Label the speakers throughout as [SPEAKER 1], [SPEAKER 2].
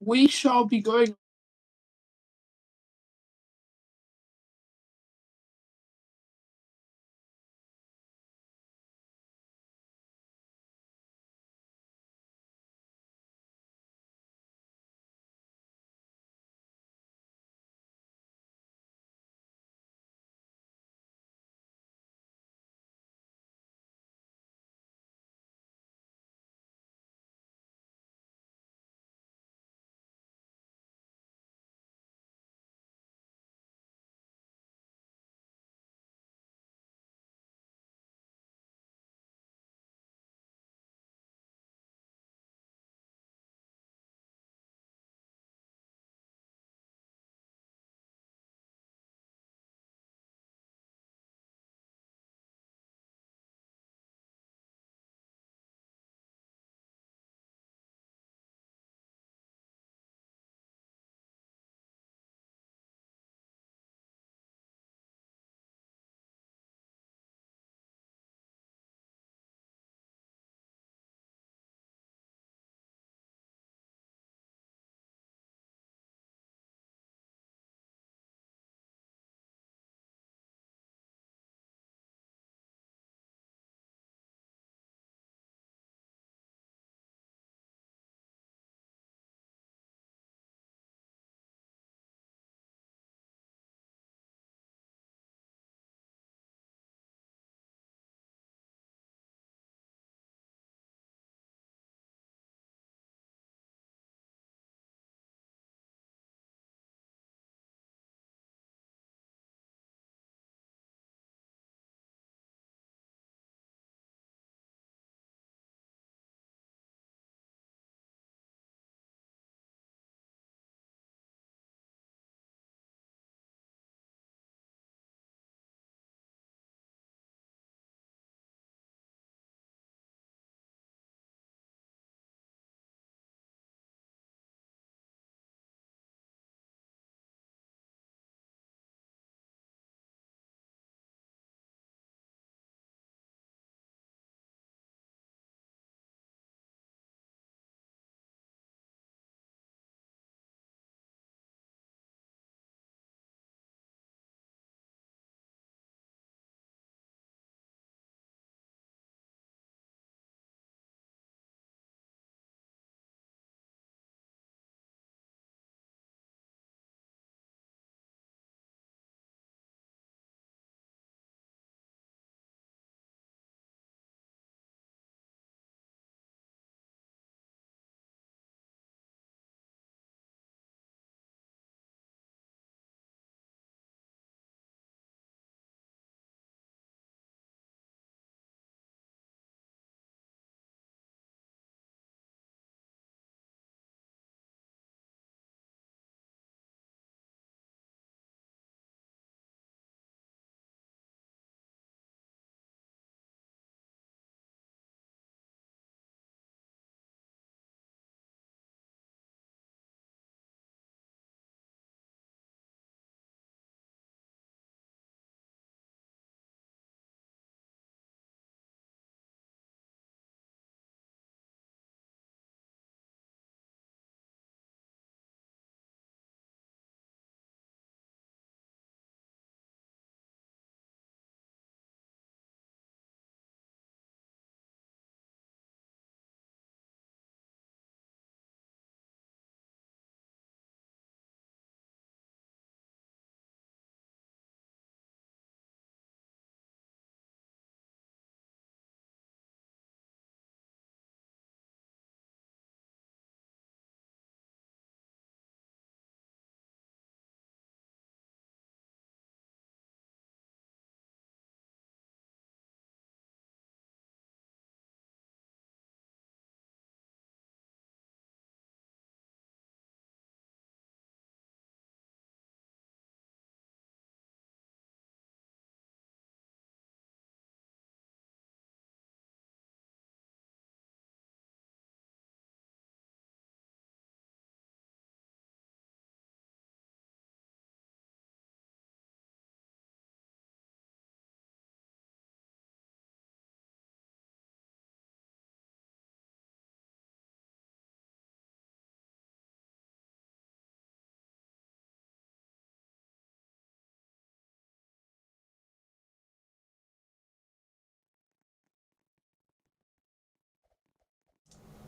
[SPEAKER 1] We shall be going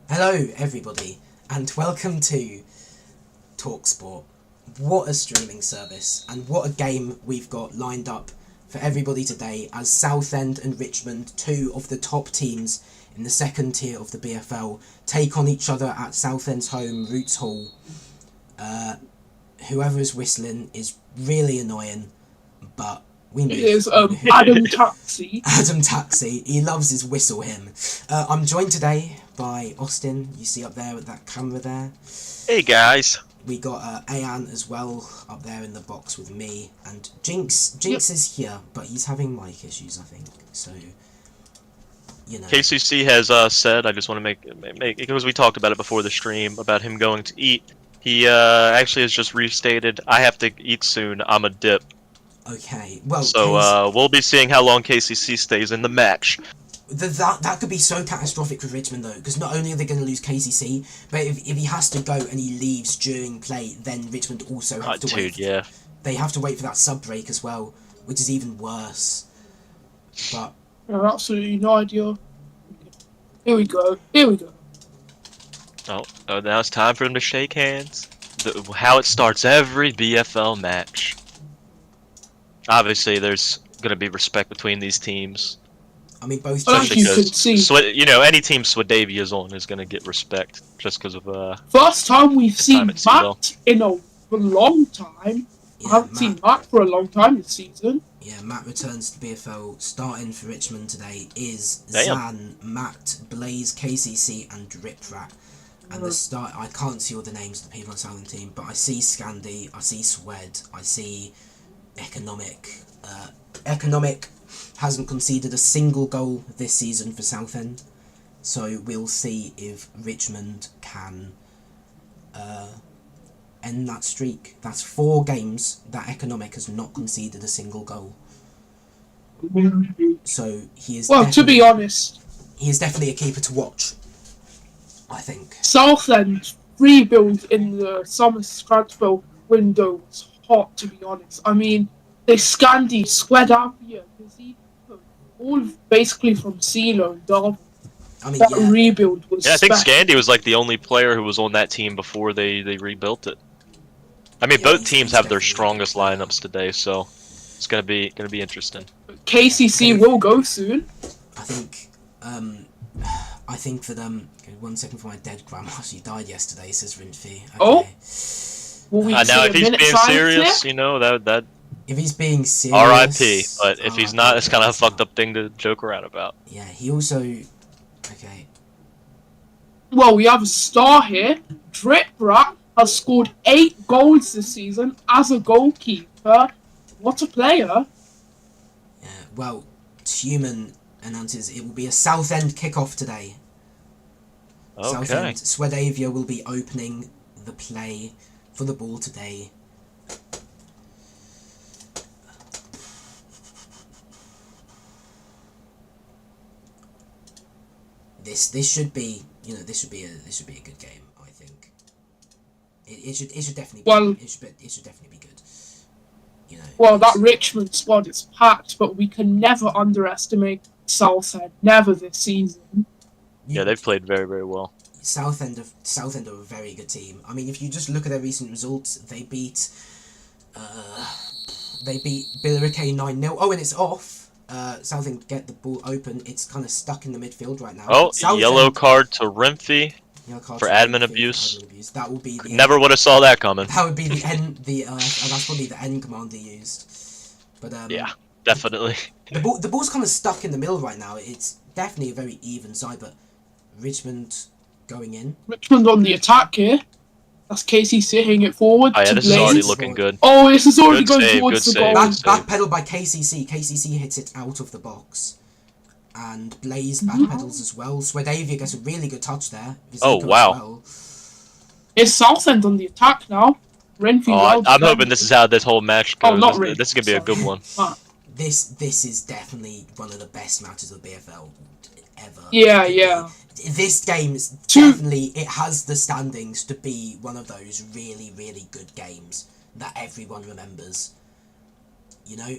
[SPEAKER 1] Hello, everybody, and welcome to TalkSport. What a streaming service, and what a game we've got lined up for everybody today as Southend and Richmond, two of the top teams in the second tier of the BFL, take on each other at Southend's home, Roots Hall. Whoever is whistling is really annoying, but we move.
[SPEAKER 2] It is Adam Taxi.
[SPEAKER 1] Adam Taxi, he loves his whistle him. I'm joined today by Austin, you see up there with that camera there.
[SPEAKER 3] Hey guys.
[SPEAKER 1] We got Ayaan as well up there in the box with me, and Jinks is here, but he's having mic issues, I think, so, you know.
[SPEAKER 3] KCC has said, I just want to make because we talked about it before the stream, about him going to eat. He actually has just restated, I have to eat soon, I'm a dip.
[SPEAKER 1] Okay, well,
[SPEAKER 3] so we'll be seeing how long KCC stays in the match.
[SPEAKER 1] That could be so catastrophic with Richmond, though, because not only are they going to lose KCC, but if he has to go and he leaves during play, then Richmond also have to wait.
[SPEAKER 3] Yeah.
[SPEAKER 1] They have to wait for that sub break as well, which is even worse. But
[SPEAKER 2] Absolutely no idea. Here we go.
[SPEAKER 3] Oh, now it's time for them to shake hands. How it starts every BFL match. Obviously, there's going to be respect between these teams.
[SPEAKER 1] I mean, both
[SPEAKER 2] As you can see,
[SPEAKER 3] any team Swedavia is on is going to get respect just because of
[SPEAKER 2] first time we've seen
[SPEAKER 3] at
[SPEAKER 2] Matt in a long time.
[SPEAKER 1] Yeah,
[SPEAKER 2] I haven't seen Matt for a long time this season.
[SPEAKER 1] Yeah, Matt returns to BFL. Starting for Richmond today is
[SPEAKER 3] Damn.
[SPEAKER 1] Zan, Matt, Blaze, KCC, and Riprat. And the start, I can't see all the names of the people on the Southern team, but I see Scandi, I see Swed, I see Economic. Economic hasn't conceded a single goal this season for Southend, so we'll see if Richmond can end that streak. That's 4 games that Economic has not conceded a single goal. So he is.
[SPEAKER 2] Well, to be honest,
[SPEAKER 1] he is definitely a keeper to watch, I think.
[SPEAKER 2] Southend rebuild in the summer transfer window was hot, to be honest. I mean, they Scandi, Swedavia, all basically from CeeLo and Derby.
[SPEAKER 1] I mean,
[SPEAKER 2] that rebuild was
[SPEAKER 3] I think
[SPEAKER 2] special.
[SPEAKER 3] Scandi was like the only player who was on that team before they rebuilt it. I mean, both teams have their strongest lineups today, so it's gonna be interesting.
[SPEAKER 2] KCC will go soon.
[SPEAKER 1] I think that okay, 1 second for my dead grandma. She died yesterday, says Rinfi. Okay.
[SPEAKER 2] Oh. Will we
[SPEAKER 3] Now,
[SPEAKER 2] see
[SPEAKER 3] if he's being serious,
[SPEAKER 2] here?
[SPEAKER 3] that
[SPEAKER 1] if he's being serious,
[SPEAKER 3] R.I.P. But if he's not, it's kind of a fucked up thing to joke around about.
[SPEAKER 1] Yeah, he also. Okay.
[SPEAKER 2] Well, we have a star here. Driprat has scored 8 goals this season as a goalkeeper. What a player!
[SPEAKER 1] Yeah. Well, Ciaran announces it will be a Southend kickoff today.
[SPEAKER 3] Okay.
[SPEAKER 1] Southend, Swedavia will be opening the play for the ball today. This should be a good game, I think. It should definitely be,
[SPEAKER 2] Well,
[SPEAKER 1] it should definitely be good. You know.
[SPEAKER 2] Well, that Richmond squad is packed, but we can never underestimate Southend. Never this season.
[SPEAKER 3] Yeah, they've played very, very well.
[SPEAKER 1] Southend are a very good team. I mean, if you just look at their recent results, they beat Billericay 9-0. Oh, and it's off. Southend get the ball open. It's kind of stuck in the midfield right now.
[SPEAKER 3] Oh,
[SPEAKER 1] Southend,
[SPEAKER 3] yellow card to Renfrey for admin abuse.
[SPEAKER 1] That will be the
[SPEAKER 3] Never would have saw that coming.
[SPEAKER 1] That would be the end. That's probably the end command they used. But
[SPEAKER 3] yeah, definitely.
[SPEAKER 1] The ball's kind of stuck in the middle right now. It's definitely a very even side, but Richmond going in.
[SPEAKER 2] Richmond on the attack here. That's KCC hitting it forward.
[SPEAKER 3] Oh, yeah,
[SPEAKER 2] to
[SPEAKER 3] this
[SPEAKER 2] Blaze.
[SPEAKER 3] is already looking good.
[SPEAKER 2] Oh, this is already
[SPEAKER 3] Good
[SPEAKER 2] going
[SPEAKER 3] save,
[SPEAKER 2] towards
[SPEAKER 3] good
[SPEAKER 2] the
[SPEAKER 3] save.
[SPEAKER 2] goal.
[SPEAKER 1] Backpedal by KCC. KCC hits it out of the box. And Blaze backpedals as well. Swedavia gets a really good touch there.
[SPEAKER 3] Oh, wow.
[SPEAKER 1] Well.
[SPEAKER 2] It's Southend on the attack now. Renfrew.
[SPEAKER 3] I'm hoping this is how this whole match goes.
[SPEAKER 2] Oh, not really.
[SPEAKER 3] This is going to be a good one.
[SPEAKER 1] This is definitely one of the best matches of the BFL ever.
[SPEAKER 2] Yeah.
[SPEAKER 1] This game is definitely, it has the standings to be one of those really, really good games that everyone remembers. You know,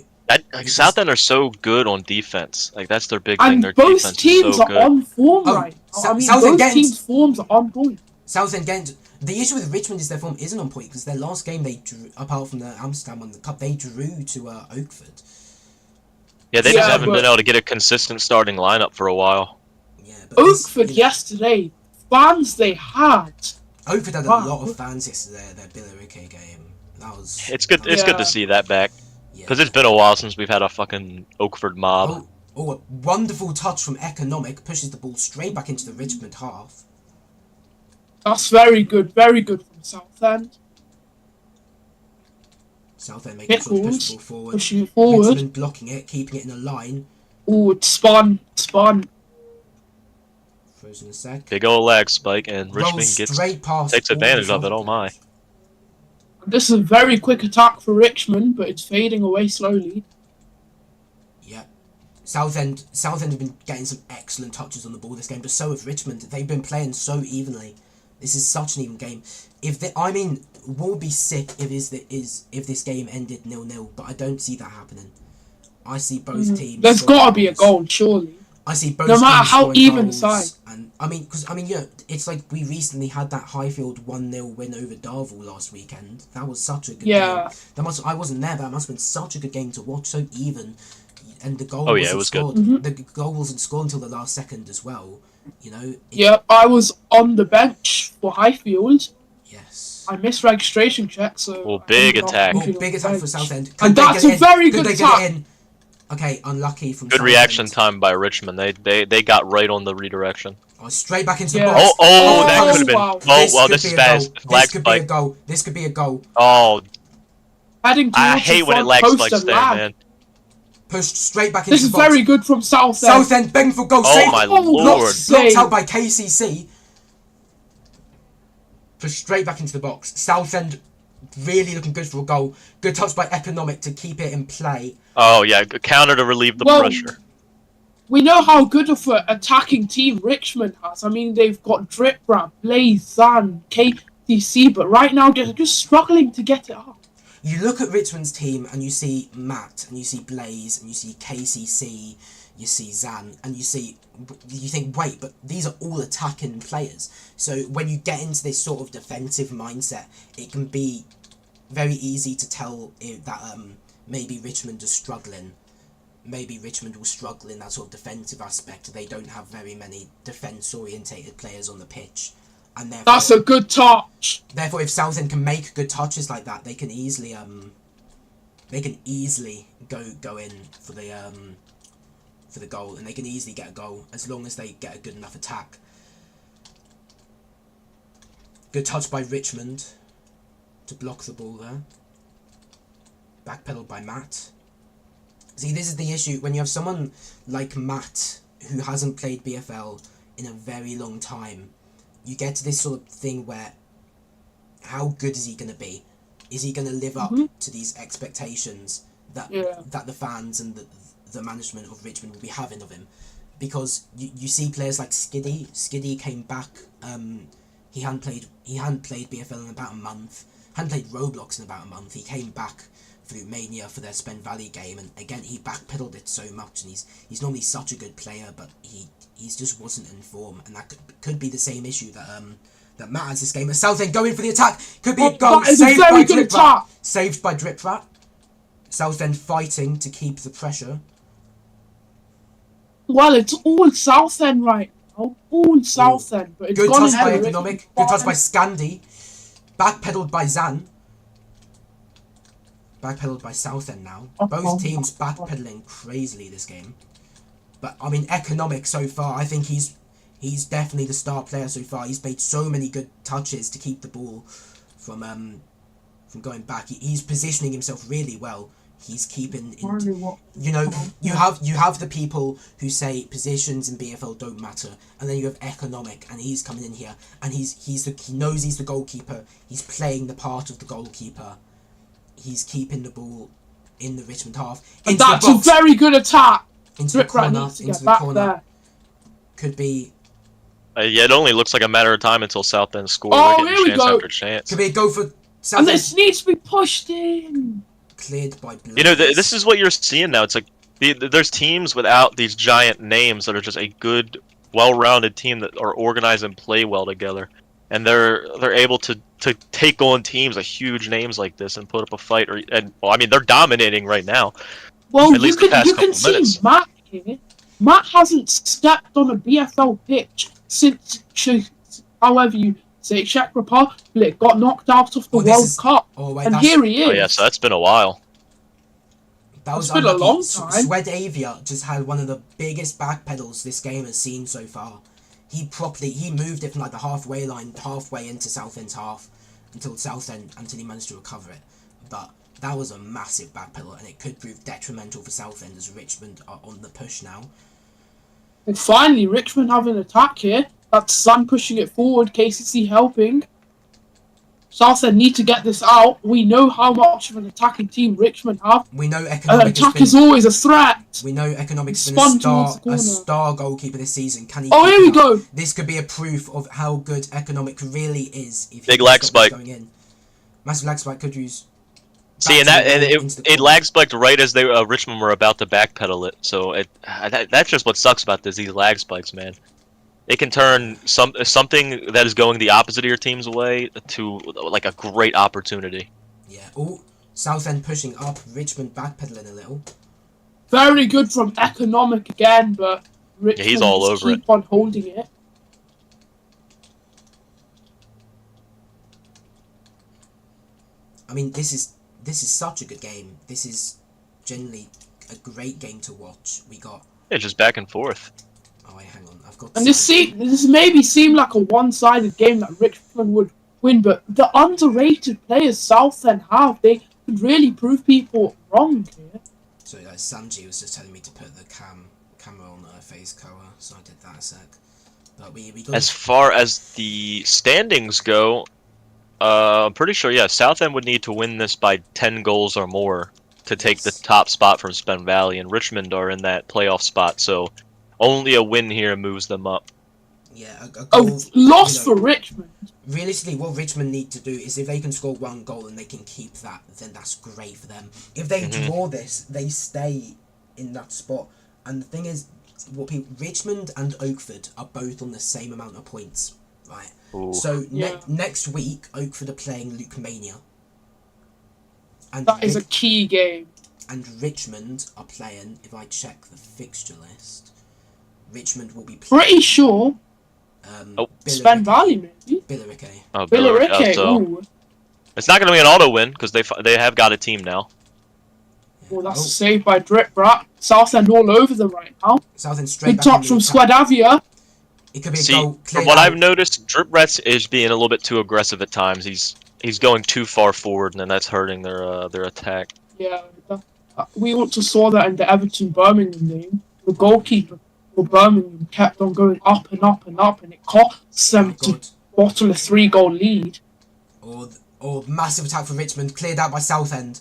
[SPEAKER 3] Southend are so good on defense. Like that's their big thing.
[SPEAKER 2] And
[SPEAKER 3] Their
[SPEAKER 2] both
[SPEAKER 3] defense
[SPEAKER 2] teams
[SPEAKER 3] is so
[SPEAKER 2] are
[SPEAKER 3] good.
[SPEAKER 2] on form
[SPEAKER 1] Oh,
[SPEAKER 2] right now. I mean,
[SPEAKER 1] Southend
[SPEAKER 2] both
[SPEAKER 1] Ghent.
[SPEAKER 2] teams' forms are on point.
[SPEAKER 1] Southend Ghent. The issue with Richmond is their form isn't on point because their last game they drew, apart from the Amsterdam one, the cup, they drew to Oakford.
[SPEAKER 3] Yeah, they
[SPEAKER 2] Yeah,
[SPEAKER 3] just haven't
[SPEAKER 2] but-
[SPEAKER 3] been able to get a consistent starting lineup for a while.
[SPEAKER 1] Yeah, but
[SPEAKER 2] Oakford yesterday, fans they had.
[SPEAKER 1] Oakford had a
[SPEAKER 2] Wow.
[SPEAKER 1] lot of fans yesterday at their Billericay game. That was.
[SPEAKER 3] It's good. It's good to see that back
[SPEAKER 1] Yeah.
[SPEAKER 3] because it's been a while since we've had a fucking Oakford mob.
[SPEAKER 1] Oh, a wonderful touch from Economic pushes the ball straight back into the Richmond half.
[SPEAKER 2] That's very good from Southend.
[SPEAKER 1] Southend making sure to push
[SPEAKER 2] Pickles,
[SPEAKER 1] the ball forward.
[SPEAKER 2] pushing it forward.
[SPEAKER 1] Richmond blocking it, keeping it in a line.
[SPEAKER 2] Oh, it's spun.
[SPEAKER 1] Frozen a sec.
[SPEAKER 3] Big old leg spike, and Richmond
[SPEAKER 1] Rolls
[SPEAKER 3] gets
[SPEAKER 1] straight past
[SPEAKER 3] takes
[SPEAKER 1] all
[SPEAKER 3] advantage
[SPEAKER 1] the
[SPEAKER 3] of it. Oh my!
[SPEAKER 1] Southend
[SPEAKER 2] This is a very quick attack for Richmond, but it's fading away slowly.
[SPEAKER 1] Yeah. Southend have been getting some excellent touches on the ball this game, but so have Richmond. They've been playing so evenly. This is such an even game. What would be sick if this game ended 0-0, but I don't see that happening. I see both teams.
[SPEAKER 2] There's
[SPEAKER 1] scoring
[SPEAKER 2] got to be a
[SPEAKER 1] goals.
[SPEAKER 2] goal, surely.
[SPEAKER 1] I see both
[SPEAKER 2] No matter
[SPEAKER 1] teams
[SPEAKER 2] how
[SPEAKER 1] scoring
[SPEAKER 2] even
[SPEAKER 1] goals,
[SPEAKER 2] side.
[SPEAKER 1] And it's like we recently had that Highfield 1-0 win over Darvel last weekend. That was such a good game. I wasn't there, but that must have been such a good game to watch, so even, and the goal
[SPEAKER 3] it was
[SPEAKER 1] scored.
[SPEAKER 2] good.
[SPEAKER 1] The goal wasn't scored until the last second as well. You know.
[SPEAKER 2] I was on the bench for Highfield.
[SPEAKER 1] Yes.
[SPEAKER 2] I missed registration check, so.
[SPEAKER 3] Well, big
[SPEAKER 2] I ended up
[SPEAKER 3] attack.
[SPEAKER 2] moving
[SPEAKER 1] Big
[SPEAKER 2] on the
[SPEAKER 1] attack for
[SPEAKER 2] bench.
[SPEAKER 1] Southend.
[SPEAKER 2] And that's a very good attack.
[SPEAKER 1] Okay, unlucky from
[SPEAKER 3] Good
[SPEAKER 1] Southend.
[SPEAKER 3] reaction time by Richmond. They got right on the redirection.
[SPEAKER 1] Oh, straight back into the
[SPEAKER 2] Yeah.
[SPEAKER 1] box.
[SPEAKER 3] That could have been.
[SPEAKER 2] wow.
[SPEAKER 3] This is bad. Flag spike.
[SPEAKER 1] This could be a goal.
[SPEAKER 3] Oh,
[SPEAKER 2] Heading
[SPEAKER 3] I
[SPEAKER 2] towards
[SPEAKER 3] hate
[SPEAKER 2] the
[SPEAKER 3] when it
[SPEAKER 2] front
[SPEAKER 3] lag
[SPEAKER 2] post
[SPEAKER 3] spikes
[SPEAKER 2] and
[SPEAKER 3] there,
[SPEAKER 2] lag.
[SPEAKER 3] man.
[SPEAKER 1] Pushed straight back into
[SPEAKER 2] This
[SPEAKER 1] the
[SPEAKER 2] is
[SPEAKER 1] box.
[SPEAKER 2] very good from Southend.
[SPEAKER 1] Southend begging for goal.
[SPEAKER 3] Oh
[SPEAKER 1] Saved.
[SPEAKER 3] my
[SPEAKER 2] Oh,
[SPEAKER 3] lord!
[SPEAKER 1] Blocked out by KCC. Pushed straight back into the box. Southend really looking good for a goal. Good touch by Economic to keep it in play.
[SPEAKER 3] Oh yeah, counter to relieve the pressure.
[SPEAKER 2] We know how good of an attacking team Richmond has. I mean, they've got Drip Rap, Blaze, Zan, KTC, but right now they're just struggling to get it up.
[SPEAKER 1] You look at Richmond's team and you see Matt and you see Blaze and you see KCC, you see Zan, and you think, wait, but these are all attacking players. So when you get into this sort of defensive mindset, it can be very easy to tell that maybe Richmond is struggling. Maybe Richmond will struggle in that sort of defensive aspect. They don't have very many defence-orientated players on the pitch. And therefore,
[SPEAKER 2] that's a good touch.
[SPEAKER 1] Therefore, if Southend can make good touches like that, they can easily go in for the goal, and they can easily get a goal as long as they get a good enough attack. Good touch by Richmond to block the ball there. Backpedaled by Matt. See, this is the issue when you have someone like Matt who hasn't played BFL in a very long time. You get to this sort of thing where, how good is he going to be? Is he going to live up to these expectations that the fans and the management of Richmond will be having of him? Because you see players like Skiddy. Skiddy came back. He hadn't played BFL in about a month. Hadn't played Roblox in about a month. He came back through Mania for their Spen Valley game, and again he backpedaled it so much. And he's normally such a good player, but he just wasn't in form, and that could be the same issue that Matt has this game. Southend going for the attack, could be a goal. Saved by Drip Rat. Southend fighting to keep the pressure.
[SPEAKER 2] Well, it's all Southend right now, all Southend. But it's
[SPEAKER 1] good
[SPEAKER 2] gone
[SPEAKER 1] touch by
[SPEAKER 2] ahead.
[SPEAKER 1] Economic. Good touch by Scandi. Backpedaled by Zan. Backpedaled by Southend now. Both teams backpedaling crazily this game. But I mean, Economic so far, I think he's definitely the star player so far. He's made so many good touches to keep the ball from going back. He's positioning himself really well. He's keeping, you have the people who say positions in BFL don't matter, and then you have Economic, and he's coming in here, and he knows he's the goalkeeper. He's playing the part of the goalkeeper. He's keeping the ball in the Richmond half.
[SPEAKER 2] And that's a very good attack.
[SPEAKER 1] Into the corner.
[SPEAKER 2] There.
[SPEAKER 1] Could be.
[SPEAKER 3] Yeah, it only looks like a matter of time until Southend scores.
[SPEAKER 2] Oh,
[SPEAKER 3] They're
[SPEAKER 2] here we
[SPEAKER 3] getting chance
[SPEAKER 2] go.
[SPEAKER 3] after chance.
[SPEAKER 1] Could be a goal for Southend.
[SPEAKER 2] And this needs to be pushed in.
[SPEAKER 1] cleared by Blaze.
[SPEAKER 3] You know, this is what you're seeing now. It's like there's teams without these giant names that are just a good, well-rounded team that are organized and play well together, and they're able to take on teams like huge names like this and put up a fight. Well, I mean, they're dominating right now.
[SPEAKER 2] Well,
[SPEAKER 3] At least the past couple minutes.
[SPEAKER 2] Matt here. Matt hasn't stepped on a BFL pitch since, however you say, Czech Republic got knocked out of the World Cup.
[SPEAKER 1] Oh, wait,
[SPEAKER 2] and here he is.
[SPEAKER 3] Oh yeah, so that's been a while.
[SPEAKER 1] That was
[SPEAKER 2] been a long time.
[SPEAKER 1] Swedavia just had one of the biggest backpedals this game has seen so far. He moved it from like the halfway line, halfway into Southend's half, until he managed to recover it. But that was a massive backpedal, and it could prove detrimental for Southend as Richmond are on the push now.
[SPEAKER 2] And finally, Richmond have an attack here. That's Sun pushing it forward, KCC helping. Southend need to get this out. We know how much of an attacking team Richmond have.
[SPEAKER 1] We know Economic
[SPEAKER 2] attack is always a threat.
[SPEAKER 1] We know Economic's been a star goalkeeper this season. Can he?
[SPEAKER 2] Oh, here we go.
[SPEAKER 1] This could be a proof of how good Economic really is. If
[SPEAKER 3] big lag spike
[SPEAKER 1] going in. Massive lag spike could use.
[SPEAKER 3] See, and it lag spiked right as Richmond were about to backpedal it. So that's just what sucks about these lag spikes, man. It can turn something that is going the opposite of your team's way to like a great opportunity.
[SPEAKER 1] Yeah. Oh, Southend pushing up, Richmond backpedaling a little.
[SPEAKER 2] Very good from Economic again, but Richmond
[SPEAKER 3] he's all over
[SPEAKER 2] keep on holding it.
[SPEAKER 1] I mean, this is such a good game. This is generally a great game to watch. We got
[SPEAKER 3] just back and forth.
[SPEAKER 1] Oh wait, hang on. I've got.
[SPEAKER 2] And this maybe seemed like a one-sided game that Richmond would win, but the underrated players Southend have, they could really prove people wrong here.
[SPEAKER 1] So Sanji was just telling me to put the camera on face cover, so I did that a sec. But we got.
[SPEAKER 3] As far as the standings go, I'm pretty sure Southend would need to win this by 10 goals or more to take the top spot from Spen Valley, and Richmond are in that playoff spot, so only a win here moves them up.
[SPEAKER 1] Yeah, a goal,
[SPEAKER 2] loss for Richmond.
[SPEAKER 1] Realistically, what Richmond need to do is if they can score one goal and they can keep that, then that's great for them. If they draw this, they stay in that spot. And the thing is, Richmond and Oakford are both on the same amount of points, right?
[SPEAKER 3] Ooh.
[SPEAKER 1] So next week, Oakford are playing Luke Mania. And
[SPEAKER 2] that is a key game.
[SPEAKER 1] And Richmond are playing, if I check the fixture list, Richmond will be playing...
[SPEAKER 2] Pretty sure. Spen Valley, maybe?
[SPEAKER 1] Billericay.
[SPEAKER 3] Oh,
[SPEAKER 2] Billericay,
[SPEAKER 3] so it's not going to be an auto win, because they have got a team now.
[SPEAKER 2] Oh, that's a save by Drip Rat. Southend all over them right now.
[SPEAKER 1] Southend straight
[SPEAKER 2] good touch from Swedavia.
[SPEAKER 1] It could be a goal.
[SPEAKER 3] From what I've noticed, Drip Rat is being a little bit too aggressive at times. He's going too far forward, and then that's hurting their attack.
[SPEAKER 2] Yeah, we also saw that in the Everton-Birmingham game. The goalkeeper for Birmingham kept on going up and up and up, and it cost them to bottle a 3-goal lead.
[SPEAKER 1] Or massive attack for Richmond, cleared out by Southend.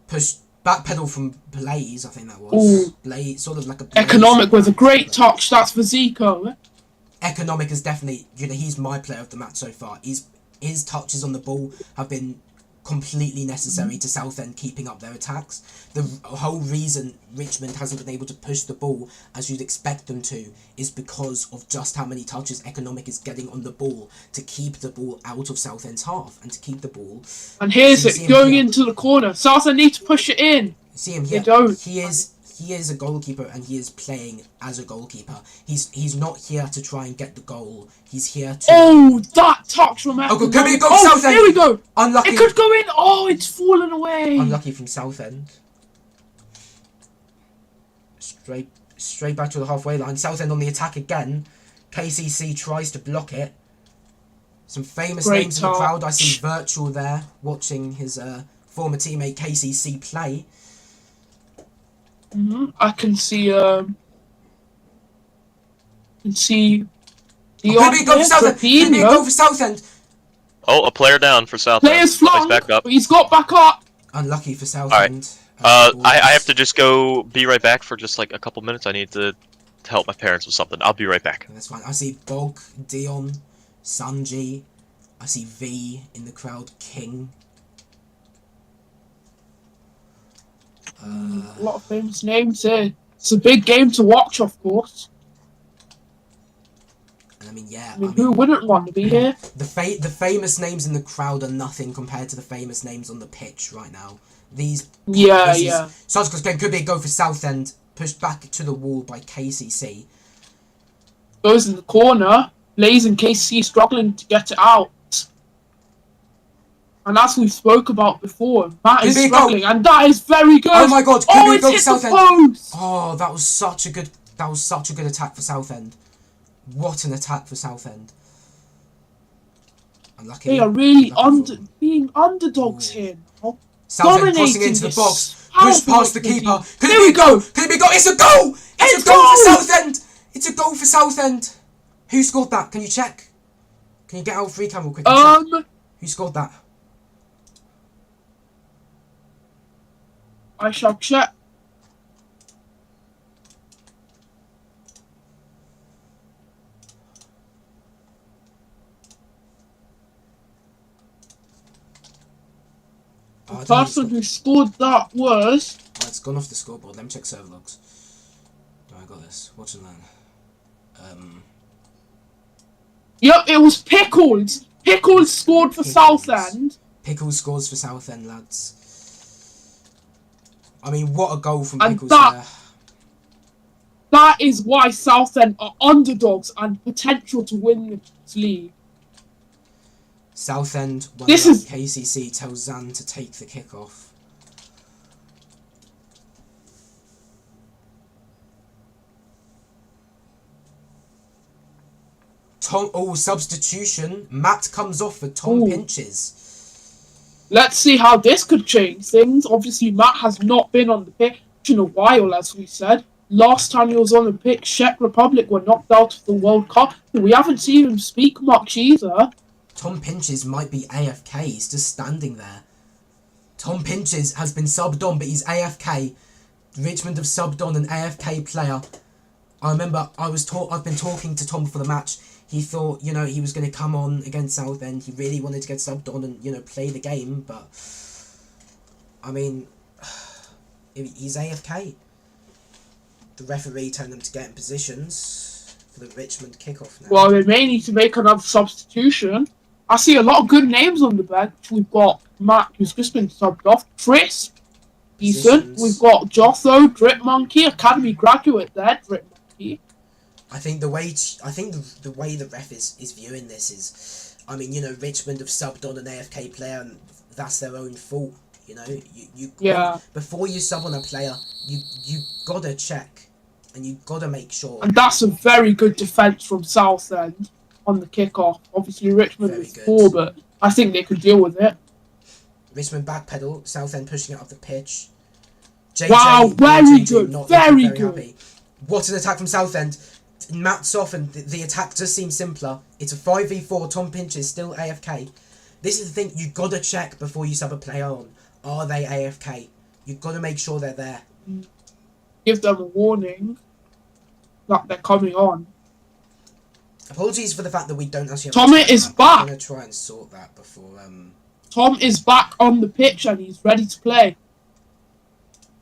[SPEAKER 1] Pushed backpedal from Blaze, I think that was.
[SPEAKER 2] Ooh.
[SPEAKER 1] Blaze, sort of like a...
[SPEAKER 2] Economic with a great touch, that's for Zico.
[SPEAKER 1] Economic is definitely, he's my player of the match so far. His touches on the ball have been completely necessary to Southend keeping up their attacks. The whole reason Richmond hasn't been able to push the ball as you'd expect them to is because of just how many touches Economic is getting on the ball to keep the ball out of Southend's half and to keep the ball...
[SPEAKER 2] And here's it, going into the corner. Southend need to push it in.
[SPEAKER 1] See him here.
[SPEAKER 2] They don't.
[SPEAKER 1] He is a goalkeeper and he is playing as a goalkeeper. He's not here to try and get the goal. He's here to...
[SPEAKER 2] Oh, that touch from Economic.
[SPEAKER 1] Can we go Southend?
[SPEAKER 2] Here we go.
[SPEAKER 1] Unlucky.
[SPEAKER 2] It could go in. Oh, it's fallen away.
[SPEAKER 1] Unlucky from Southend. Straight back to the halfway line. Southend on the attack again. KCC tries to block it. Some famous names in the crowd. I see Virtual there watching his former teammate KCC play.
[SPEAKER 2] I can see. Can see.
[SPEAKER 1] Could be a goal for Southend. Could be a goal for Southend.
[SPEAKER 3] Oh, a player down for Southend.
[SPEAKER 2] Player's flung,
[SPEAKER 3] back up.
[SPEAKER 2] but he's got back up.
[SPEAKER 1] Unlucky for Southend.
[SPEAKER 3] All right. I have to just go be right back for just like a couple minutes. I need to help my parents with something. I'll be right back.
[SPEAKER 1] That's fine. I see Bog, Dion, Sanji. I see V in the crowd. King.
[SPEAKER 2] A lot of famous names here. It's a big game to watch, of course.
[SPEAKER 1] And I mean, yeah.
[SPEAKER 2] I mean, who wouldn't want to be here?
[SPEAKER 1] The famous names in the crowd are nothing compared to the famous names on the pitch right now. South's could be a go for Southend, pushed back to the wall by KCC.
[SPEAKER 2] Goes in the corner. Blaze and KCC struggling to get it out. And as we spoke about before, Matt is struggling, and that is very good.
[SPEAKER 1] Oh my God!
[SPEAKER 2] It's hit the post.
[SPEAKER 1] Oh, that was such a good attack for Southend. What an attack for Southend. Unlucky.
[SPEAKER 2] They are really being underdogs here now.
[SPEAKER 1] Southend crossing into the box, pushed past the keeper. Could it be a goal? Could it be a goal? It's a goal! It's a goal for Southend! It's a goal for Southend. Who scored that? Can you check? Can you get out free camera quick? Who scored that?
[SPEAKER 2] I shall check. The person who scored that was...
[SPEAKER 1] Oh, it's gone off the scoreboard. Let me check server logs. Oh, I got this. Watch and learn.
[SPEAKER 2] Yep, it was Pickles. Pickles scored for Southend.
[SPEAKER 1] Pickles scores for Southend, lads. I mean, what a goal from Pickles there.
[SPEAKER 2] That is why Southend are underdogs and potential to win this league.
[SPEAKER 1] Southend, KCC tells Zan to take the kickoff. Substitution. Matt comes off for Tom Pinches.
[SPEAKER 2] Let's see how this could change things. Obviously, Matt has not been on the pitch in a while, as we said. Last time he was on the pitch, Czech Republic were knocked out of the World Cup. We haven't seen him speak much either.
[SPEAKER 1] Tom Pinches might be AFK. He's just standing there. Tom Pinches has been subbed on, but he's AFK. Richmond have subbed on an AFK player. I remember I've been talking to Tom before the match. He thought, he was going to come on against Southend. He really wanted to get subbed on and, play the game. But, I mean, he's AFK. The referee told them to get in positions for the Richmond kickoff now.
[SPEAKER 2] Well, they may need to make another substitution. I see a lot of good names on the bench. We've got Matt, who's just been subbed off. Chris, decent. We've got Jotho, Drip Monkey, Academy graduate there, Drip Monkey.
[SPEAKER 1] I think the way the ref is viewing this is, I mean, Richmond have subbed on an AFK player, and that's their own fault. Before you sub on a player, you gotta check, and you gotta make sure.
[SPEAKER 2] And that's a very good defence from Southend on the kickoff. Obviously, Richmond was poor, but I think they could deal with it.
[SPEAKER 1] Richmond backpedal, Southend pushing it up the pitch.
[SPEAKER 2] Wow, very good, very good.
[SPEAKER 1] Happy. What an attack from Southend. Matt softened. The attack does seem simpler. It's a 5v4. Tom Pinches still AFK. This is the thing. You gotta check before you sub a player on. Are they AFK? You gotta make sure they're there.
[SPEAKER 2] Give them a warning that they're coming on.
[SPEAKER 1] Apologies for the fact that we don't actually have
[SPEAKER 2] Tom is back.
[SPEAKER 1] I'm gonna try and sort that before.
[SPEAKER 2] Tom is back on the pitch and he's ready to play.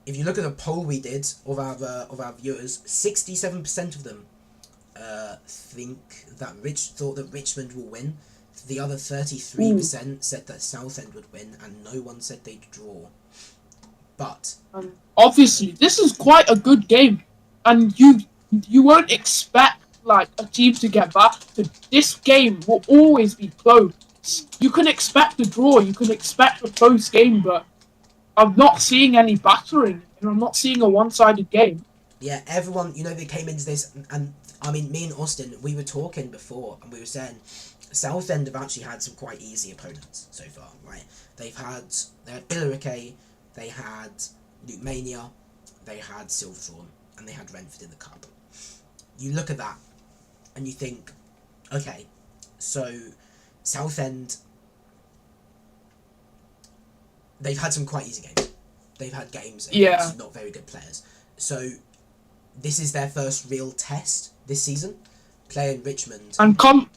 [SPEAKER 1] If you look at the poll we did of our viewers, 67% of them thought that Richmond will win. The other 33% said that Southend would win, and no one said they'd draw. But
[SPEAKER 2] obviously, this is quite a good game, and you won't expect like a team to get back. This game will always be close. You can expect a draw, you can expect a close game, but I'm not seeing any battering, and I'm not seeing a one-sided game.
[SPEAKER 1] Yeah, everyone, they came into this, and I mean, me and Austin, we were talking before, and we were saying Southend have actually had some quite easy opponents so far, right? They had Billericay, they had Lutmania, they had Silverthorne, and they had Renford in the cup. You look at that, and you think, okay, so Southend, they've had some quite easy games. They've had games against not very good players. So this is their first real test this season, playing Richmond.
[SPEAKER 2] And coming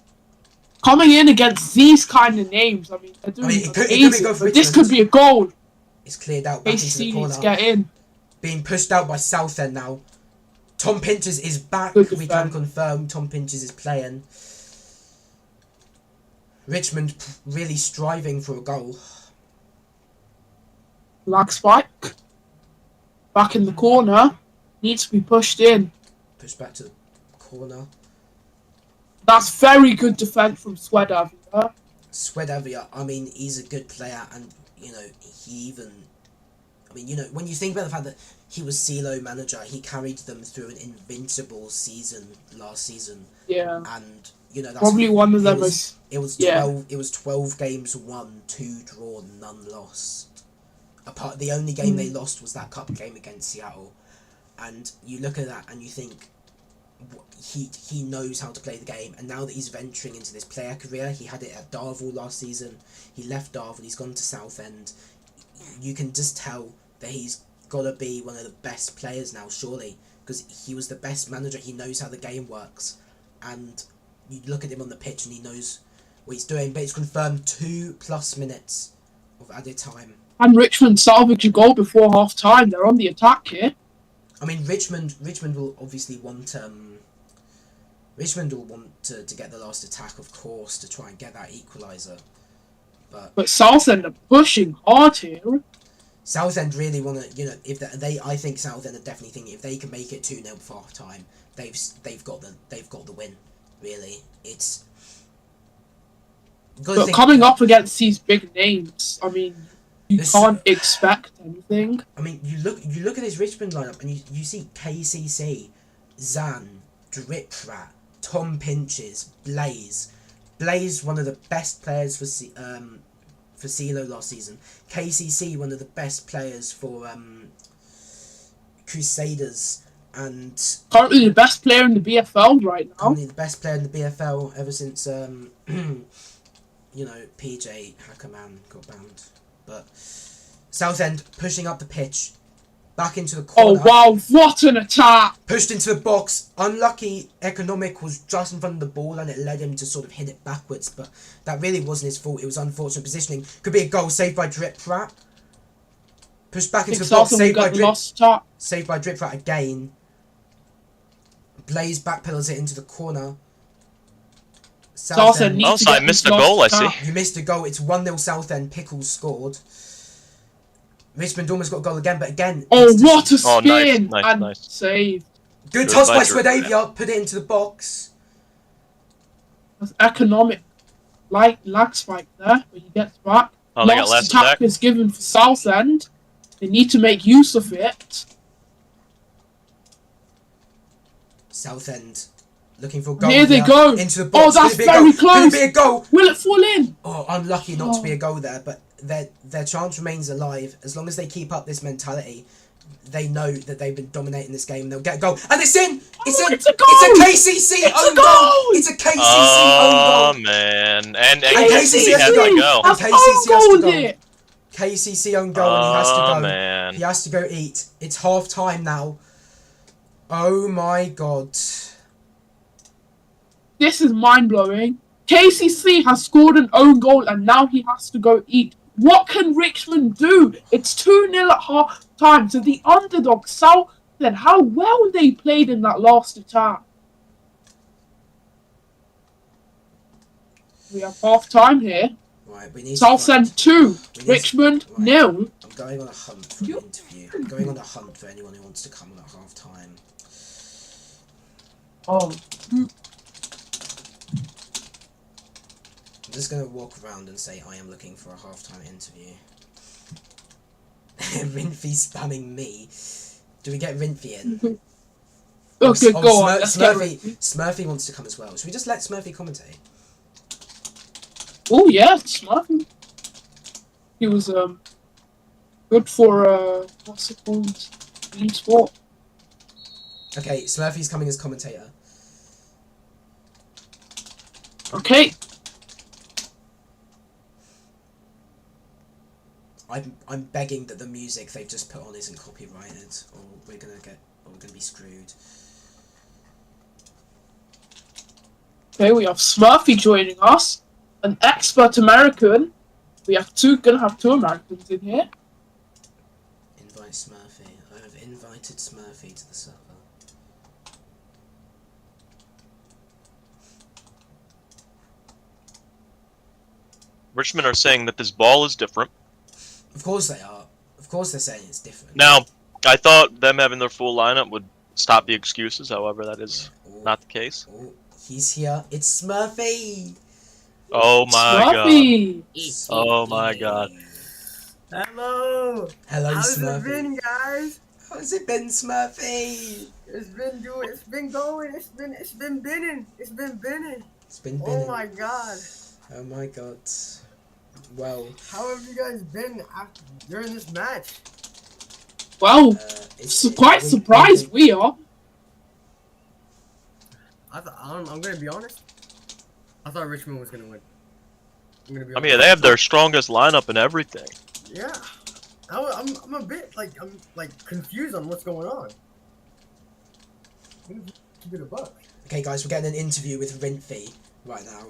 [SPEAKER 2] in against these kind of names, I mean, they're doing
[SPEAKER 1] it could be a go for
[SPEAKER 2] but this could be a goal.
[SPEAKER 1] It's cleared out back into the corner.
[SPEAKER 2] Needs to get in.
[SPEAKER 1] being pushed out by Southend now. Tom Pinches is back.
[SPEAKER 2] Good
[SPEAKER 1] We can
[SPEAKER 2] defend.
[SPEAKER 1] confirm Tom Pinches is playing. Richmond really striving for a goal.
[SPEAKER 2] Lag spike. Back in the corner. Needs to be pushed in.
[SPEAKER 1] Pushed back to the corner.
[SPEAKER 2] That's very good defense from Swedavia.
[SPEAKER 1] Swedavia, I mean, he's a good player, and you know, he even, I mean, you know, when you think about the fact that he was CeeLo manager, he carried them through an invincible season last season,
[SPEAKER 2] Yeah.
[SPEAKER 1] and you know, that's
[SPEAKER 2] Probably one of them
[SPEAKER 1] it was
[SPEAKER 2] yeah.
[SPEAKER 1] 12. It was 12 games won, 2 drawn, none lost. Apart, the only game they lost was that cup game against Seattle, and you look at that and you think, he knows how to play the game, and now that he's venturing into this player career, he had it at Darvel last season, he left Darvel, he's gone to Southend, you can just tell that he's got to be one of the best players now, surely, because he was the best manager, he knows how the game works, and you look at him on the pitch and he knows what he's doing, but it's confirmed 2+ minutes of added time.
[SPEAKER 2] And Richmond salvaged a goal before half time. They're on the attack here.
[SPEAKER 1] I mean, Richmond will obviously want Richmond will want to get the last attack, of course, to try and get that equaliser.
[SPEAKER 2] But Southend are pushing hard here.
[SPEAKER 1] Southend really want to, you know, if I think Southend are definitely thinking if they can make it 2-0 before half time, they've got the win. Really, it's.
[SPEAKER 2] But coming up against these big names, I mean, you can't expect anything.
[SPEAKER 1] I mean, you look at this Richmond lineup and you see KCC, Zan, Driprat, Tom Pinches, Blaze, one of the best players for CeeLo last season. KCC, one of the best players for Crusaders, and
[SPEAKER 2] currently the best player in the BFL right now.
[SPEAKER 1] Currently the best player in the BFL ever since you know, PJ Hackerman got banned. But Southend pushing up the pitch, back into the corner.
[SPEAKER 2] Oh wow, what an attack!
[SPEAKER 1] Pushed into the box. Unlucky Economic was just in front of the ball and it led him to sort of hit it backwards, but that really wasn't his fault. It was unfortunate positioning. Could be a goal, saved by Driprat. Pushed back into the box, saved by Driprat again. Blaze backpedals it into the corner.
[SPEAKER 2] Southend needs to
[SPEAKER 3] I missed a goal, I see.
[SPEAKER 1] You missed a goal. It's 1-0 Southend. Pickles scored. Richmond almost got a goal again, but again...
[SPEAKER 2] Oh, what a spin!
[SPEAKER 3] Nice.
[SPEAKER 2] Save.
[SPEAKER 1] Good toss by Swedavia. Put it into the box.
[SPEAKER 2] That's Economic. Lag spike there, but he gets back.
[SPEAKER 3] Oh, they got last attack
[SPEAKER 2] is given for Southend. They need to make use of it.
[SPEAKER 1] Southend looking for a goal.
[SPEAKER 2] Here they go.
[SPEAKER 1] Into the box.
[SPEAKER 2] Oh, that's very close.
[SPEAKER 1] Could it be a goal?
[SPEAKER 2] Will it fall in?
[SPEAKER 1] Oh, unlucky not to be a goal there, but their chance remains alive. As long as they keep up this mentality, they know that they've been dominating this game. They'll get a goal. And it's in! It's in!
[SPEAKER 2] It's a goal!
[SPEAKER 1] It's a KCC own goal! It's a KCC own goal!
[SPEAKER 3] Oh, man. And
[SPEAKER 1] KCC
[SPEAKER 3] has to go.
[SPEAKER 1] And KCC has to go.
[SPEAKER 2] It.
[SPEAKER 1] KCC own goal and he has to go.
[SPEAKER 3] Man.
[SPEAKER 1] He has to go eat. It's half time now. Oh my god. This
[SPEAKER 2] is mind-blowing. KCC has scored an own goal and now he has to go eat. What can Richmond do? It's 2-0 at half time to the underdog Southend. How well they played in that last attack. We have half time here.
[SPEAKER 1] Right, we need
[SPEAKER 2] Southend 2, Richmond 0.
[SPEAKER 1] I'm going on a hunt for an interview. I'm going on a hunt for anyone who wants to come on at half time.
[SPEAKER 2] Oh.
[SPEAKER 1] I'm just going to walk around and say I am looking for a half-time interview. Rinfy spamming me. Do we get Rinfy in?
[SPEAKER 2] Okay, go on.
[SPEAKER 1] Smurfy wants to come as well. Should we just let Smurfy commentate?
[SPEAKER 2] Oh, yeah, Smurfy. He was good for, what's it called? Team Sport.
[SPEAKER 1] Okay, Smurfy's coming as commentator.
[SPEAKER 2] Okay.
[SPEAKER 1] I'm begging that the music they've just put on isn't copyrighted, or we're gonna be screwed.
[SPEAKER 2] Okay, we have Smurfy joining us, an expert American. We have gonna have two Americans in here.
[SPEAKER 1] invite Smurfy. I have invited Smurfy to the server.
[SPEAKER 3] Richmond are saying that this ball is different.
[SPEAKER 1] Of course they are. Of course they're saying it's different.
[SPEAKER 3] Now, I thought them having their full lineup would stop the excuses. However, that is not the case.
[SPEAKER 1] Oh, he's here. It's Smurfy.
[SPEAKER 3] Oh my god.
[SPEAKER 2] Smurfy!
[SPEAKER 3] Oh my god.
[SPEAKER 4] Hello.
[SPEAKER 1] Hello,
[SPEAKER 4] How's
[SPEAKER 1] Smurfy.
[SPEAKER 4] it been, guys?
[SPEAKER 1] How's it been, Smurfy?
[SPEAKER 4] It's been going. It's been binning. It's been binning.
[SPEAKER 1] It's been
[SPEAKER 4] Oh
[SPEAKER 1] binning.
[SPEAKER 4] my god.
[SPEAKER 1] Oh my god. Well,
[SPEAKER 4] How have you guys been during this match?
[SPEAKER 2] Well,
[SPEAKER 1] it's
[SPEAKER 2] quite surprised we are.
[SPEAKER 4] I'm gonna be honest. I thought Richmond was gonna win. I'm gonna be
[SPEAKER 3] I
[SPEAKER 4] honest.
[SPEAKER 3] mean, they have their strongest lineup and everything.
[SPEAKER 4] Yeah. I'm a bit confused on what's going on. Keep it a buck.
[SPEAKER 1] Okay, guys, we're getting an interview with Rinfy right now.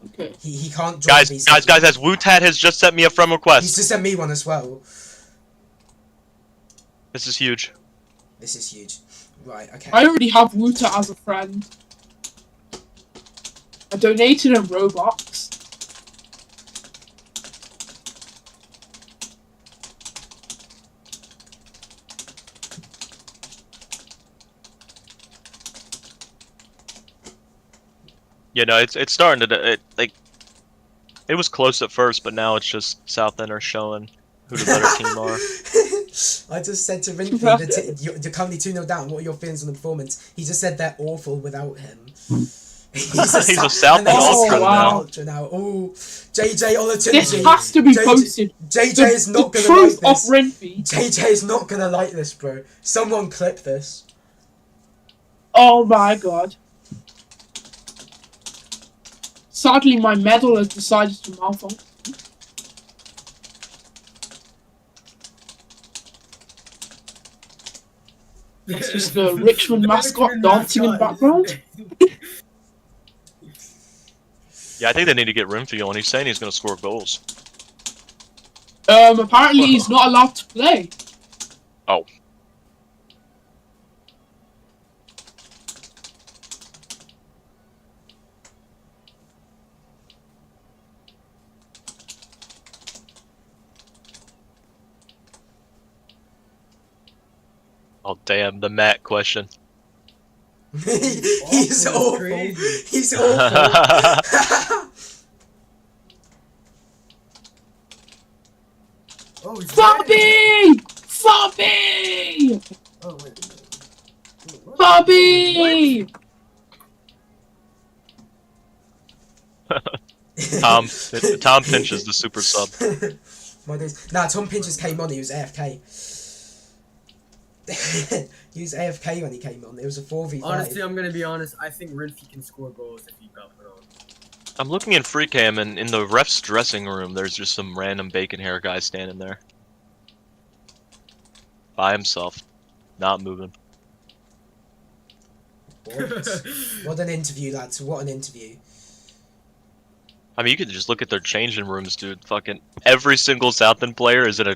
[SPEAKER 2] Okay.
[SPEAKER 1] He can't join me.
[SPEAKER 3] Guys, as Wutat has just sent me a friend
[SPEAKER 1] He's
[SPEAKER 3] request.
[SPEAKER 1] just sent me one as well.
[SPEAKER 3] This is huge.
[SPEAKER 1] This is huge. Right, okay.
[SPEAKER 2] I already have Wuta as a friend. I donated him Robux.
[SPEAKER 3] You know, it's starting to it was close at first, but now it's just Southend are showing who the better team are.
[SPEAKER 1] I just said to Rinfy that you're currently 2-0 down. What are your feelings on the performance? He just said they're awful without him. He's
[SPEAKER 3] a Southend ultra
[SPEAKER 1] now. Oh, JJ Olatunji.
[SPEAKER 2] This has to be posted.
[SPEAKER 1] JJ is not
[SPEAKER 2] The
[SPEAKER 1] gonna like
[SPEAKER 2] truth of
[SPEAKER 1] this.
[SPEAKER 2] Rinfy.
[SPEAKER 1] JJ is not gonna like this, bro. Someone clip this.
[SPEAKER 2] Oh my god. Sadly, my medal has decided to malfunction. That's just the Richmond mascot dancing in the background.
[SPEAKER 3] Yeah, I think they need to get Rimfield, and he's saying he's going to score goals.
[SPEAKER 2] Apparently he's not allowed to play.
[SPEAKER 3] Oh. Oh, damn, the Matt question.
[SPEAKER 1] He's awful.
[SPEAKER 4] Crazy.
[SPEAKER 1] He's awful.
[SPEAKER 4] Oh, he's
[SPEAKER 2] Bobby! Bobby!
[SPEAKER 4] Oh wait. What?
[SPEAKER 2] Bobby!
[SPEAKER 3] Tom Pinch is the super sub.
[SPEAKER 1] My days. Nah, Tom Pinch just came on. He was AFK. He was AFK when he came on. It was a 4v5.
[SPEAKER 4] Honestly, I'm gonna be honest. I think Rinfy can score goals if he got put on.
[SPEAKER 3] I'm looking in free cam, and in the ref's dressing room, there's just some random bacon hair guy standing there. By himself. Not moving.
[SPEAKER 1] What an interview, lads. What an interview.
[SPEAKER 3] I mean, you could just look at their changing rooms, dude. Fucking every single Southend player is in a...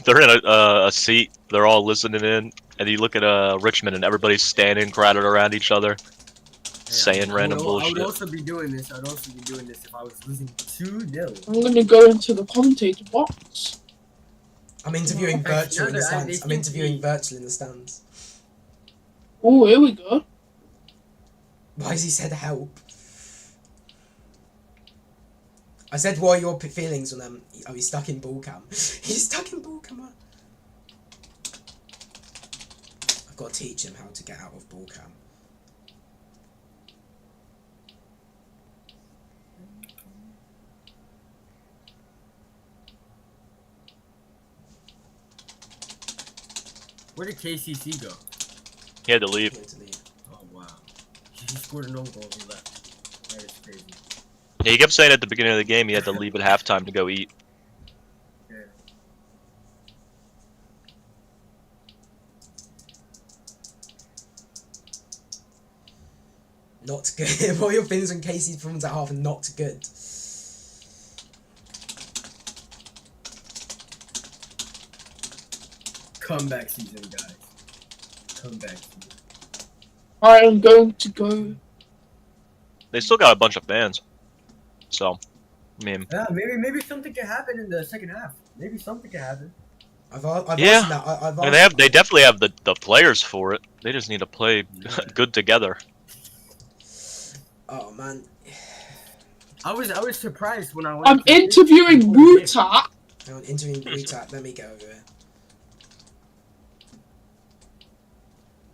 [SPEAKER 3] They're in a seat. They're all listening in. And you look at Richmond, and everybody's standing, crowded around each other. Saying random bullshit.
[SPEAKER 4] I would also be doing this. I'd also be doing this if I was losing 2-0.
[SPEAKER 2] I'm gonna go into the commentator box.
[SPEAKER 1] I'm interviewing
[SPEAKER 4] Actually,
[SPEAKER 1] virtual in the
[SPEAKER 4] no, they
[SPEAKER 1] stands. I'm
[SPEAKER 4] think
[SPEAKER 1] interviewing
[SPEAKER 4] he-
[SPEAKER 1] virtual in the stands.
[SPEAKER 2] Oh, here we go.
[SPEAKER 1] Why has he said help? I said, what are your feelings on them? Oh, he's stuck in ball cam. He's stuck in ball cam. I've got to teach him how to get out of ball cam.
[SPEAKER 4] Where did KCC go?
[SPEAKER 3] He had to leave.
[SPEAKER 4] Oh wow. He scored an own goal. He left. That is crazy.
[SPEAKER 3] Yeah, he kept saying at the beginning of the game he had to leave at halftime to go eat.
[SPEAKER 4] Yeah.
[SPEAKER 1] Not good. What are your feelings on Casey's performance at half and not good?
[SPEAKER 4] Comeback season, guys. Comeback season.
[SPEAKER 2] I am going to go.
[SPEAKER 3] They still got a bunch of fans. So, I mean,
[SPEAKER 4] Yeah, maybe something can happen in the second half. Maybe something can happen.
[SPEAKER 1] I've
[SPEAKER 3] Yeah.
[SPEAKER 1] asked that. I've
[SPEAKER 3] and
[SPEAKER 1] asked.
[SPEAKER 3] they definitely have the players for it. They just need to play
[SPEAKER 4] Yeah.
[SPEAKER 3] good together.
[SPEAKER 1] Oh man.
[SPEAKER 4] I was surprised when I went.
[SPEAKER 2] I'm
[SPEAKER 4] to the
[SPEAKER 2] interviewing
[SPEAKER 4] before the game.
[SPEAKER 2] Wutat.
[SPEAKER 1] Hang on, interviewing Wutat. Let me go over here.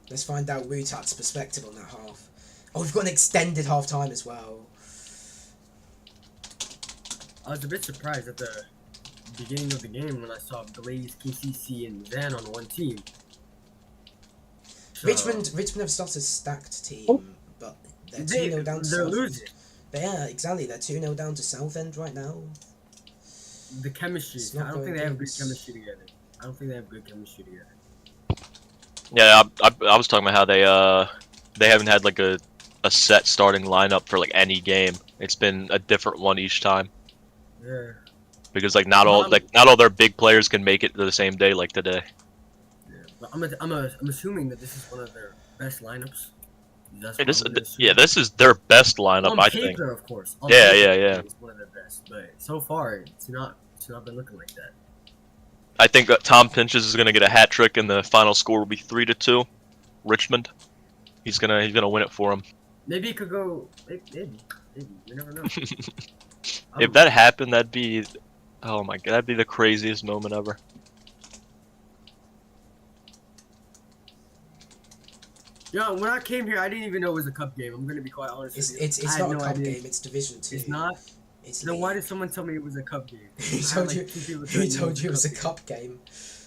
[SPEAKER 1] Let's find out Wutat's perspective on that half. Oh, we've got an extended half time as well.
[SPEAKER 4] I was a bit surprised at the beginning of the game when I saw Blaze, KCC, and Zan on one team. So,
[SPEAKER 1] Richmond have started a stacked team,
[SPEAKER 2] Oh.
[SPEAKER 1] but they're 2-0 down to
[SPEAKER 4] they're
[SPEAKER 1] Southend.
[SPEAKER 4] losing.
[SPEAKER 1] But yeah, exactly. They're 2-0 down to Southend right now.
[SPEAKER 4] The chemistry.
[SPEAKER 1] It's not
[SPEAKER 4] I don't think
[SPEAKER 1] going
[SPEAKER 4] they have good
[SPEAKER 1] against-
[SPEAKER 4] chemistry together. I don't think they have good chemistry together.
[SPEAKER 3] Yeah, I was talking about how they haven't had like a set starting lineup for like any game. It's been a different one each time
[SPEAKER 4] Yeah.
[SPEAKER 3] because like not all their big players can make it to the same day like today.
[SPEAKER 4] Yeah. But I'm assuming that this is one of their best lineups. That's
[SPEAKER 3] Hey,
[SPEAKER 4] what I'm gonna assume.
[SPEAKER 3] yeah, this is their best lineup,
[SPEAKER 4] On
[SPEAKER 3] I
[SPEAKER 4] paper,
[SPEAKER 3] think.
[SPEAKER 4] of course. On
[SPEAKER 3] Yeah,
[SPEAKER 4] paper,
[SPEAKER 3] yeah.
[SPEAKER 4] It's one of their best, but so far it's not been looking like that.
[SPEAKER 3] I think Tom Pinches is gonna get a hat trick, and the final score will be 3-2, Richmond. He's gonna win it for him.
[SPEAKER 4] Maybe it could go. Maybe. You never know.
[SPEAKER 3] If that happened, that'd be, oh my god, that'd be the craziest moment ever.
[SPEAKER 4] Yeah, when I came here, I didn't even know it was a cup game. I'm gonna be quite honest with you.
[SPEAKER 1] It's
[SPEAKER 4] I had
[SPEAKER 1] not a
[SPEAKER 4] no
[SPEAKER 1] cup
[SPEAKER 4] idea.
[SPEAKER 1] game. It's Division 2.
[SPEAKER 4] It's not.
[SPEAKER 1] It's
[SPEAKER 4] Then why
[SPEAKER 1] league.
[SPEAKER 4] did someone tell me it was a cup game?
[SPEAKER 1] Who
[SPEAKER 4] I had,
[SPEAKER 1] told
[SPEAKER 4] like,
[SPEAKER 1] you?
[SPEAKER 4] two people
[SPEAKER 1] Who
[SPEAKER 4] telling me
[SPEAKER 1] told you it was a cup game?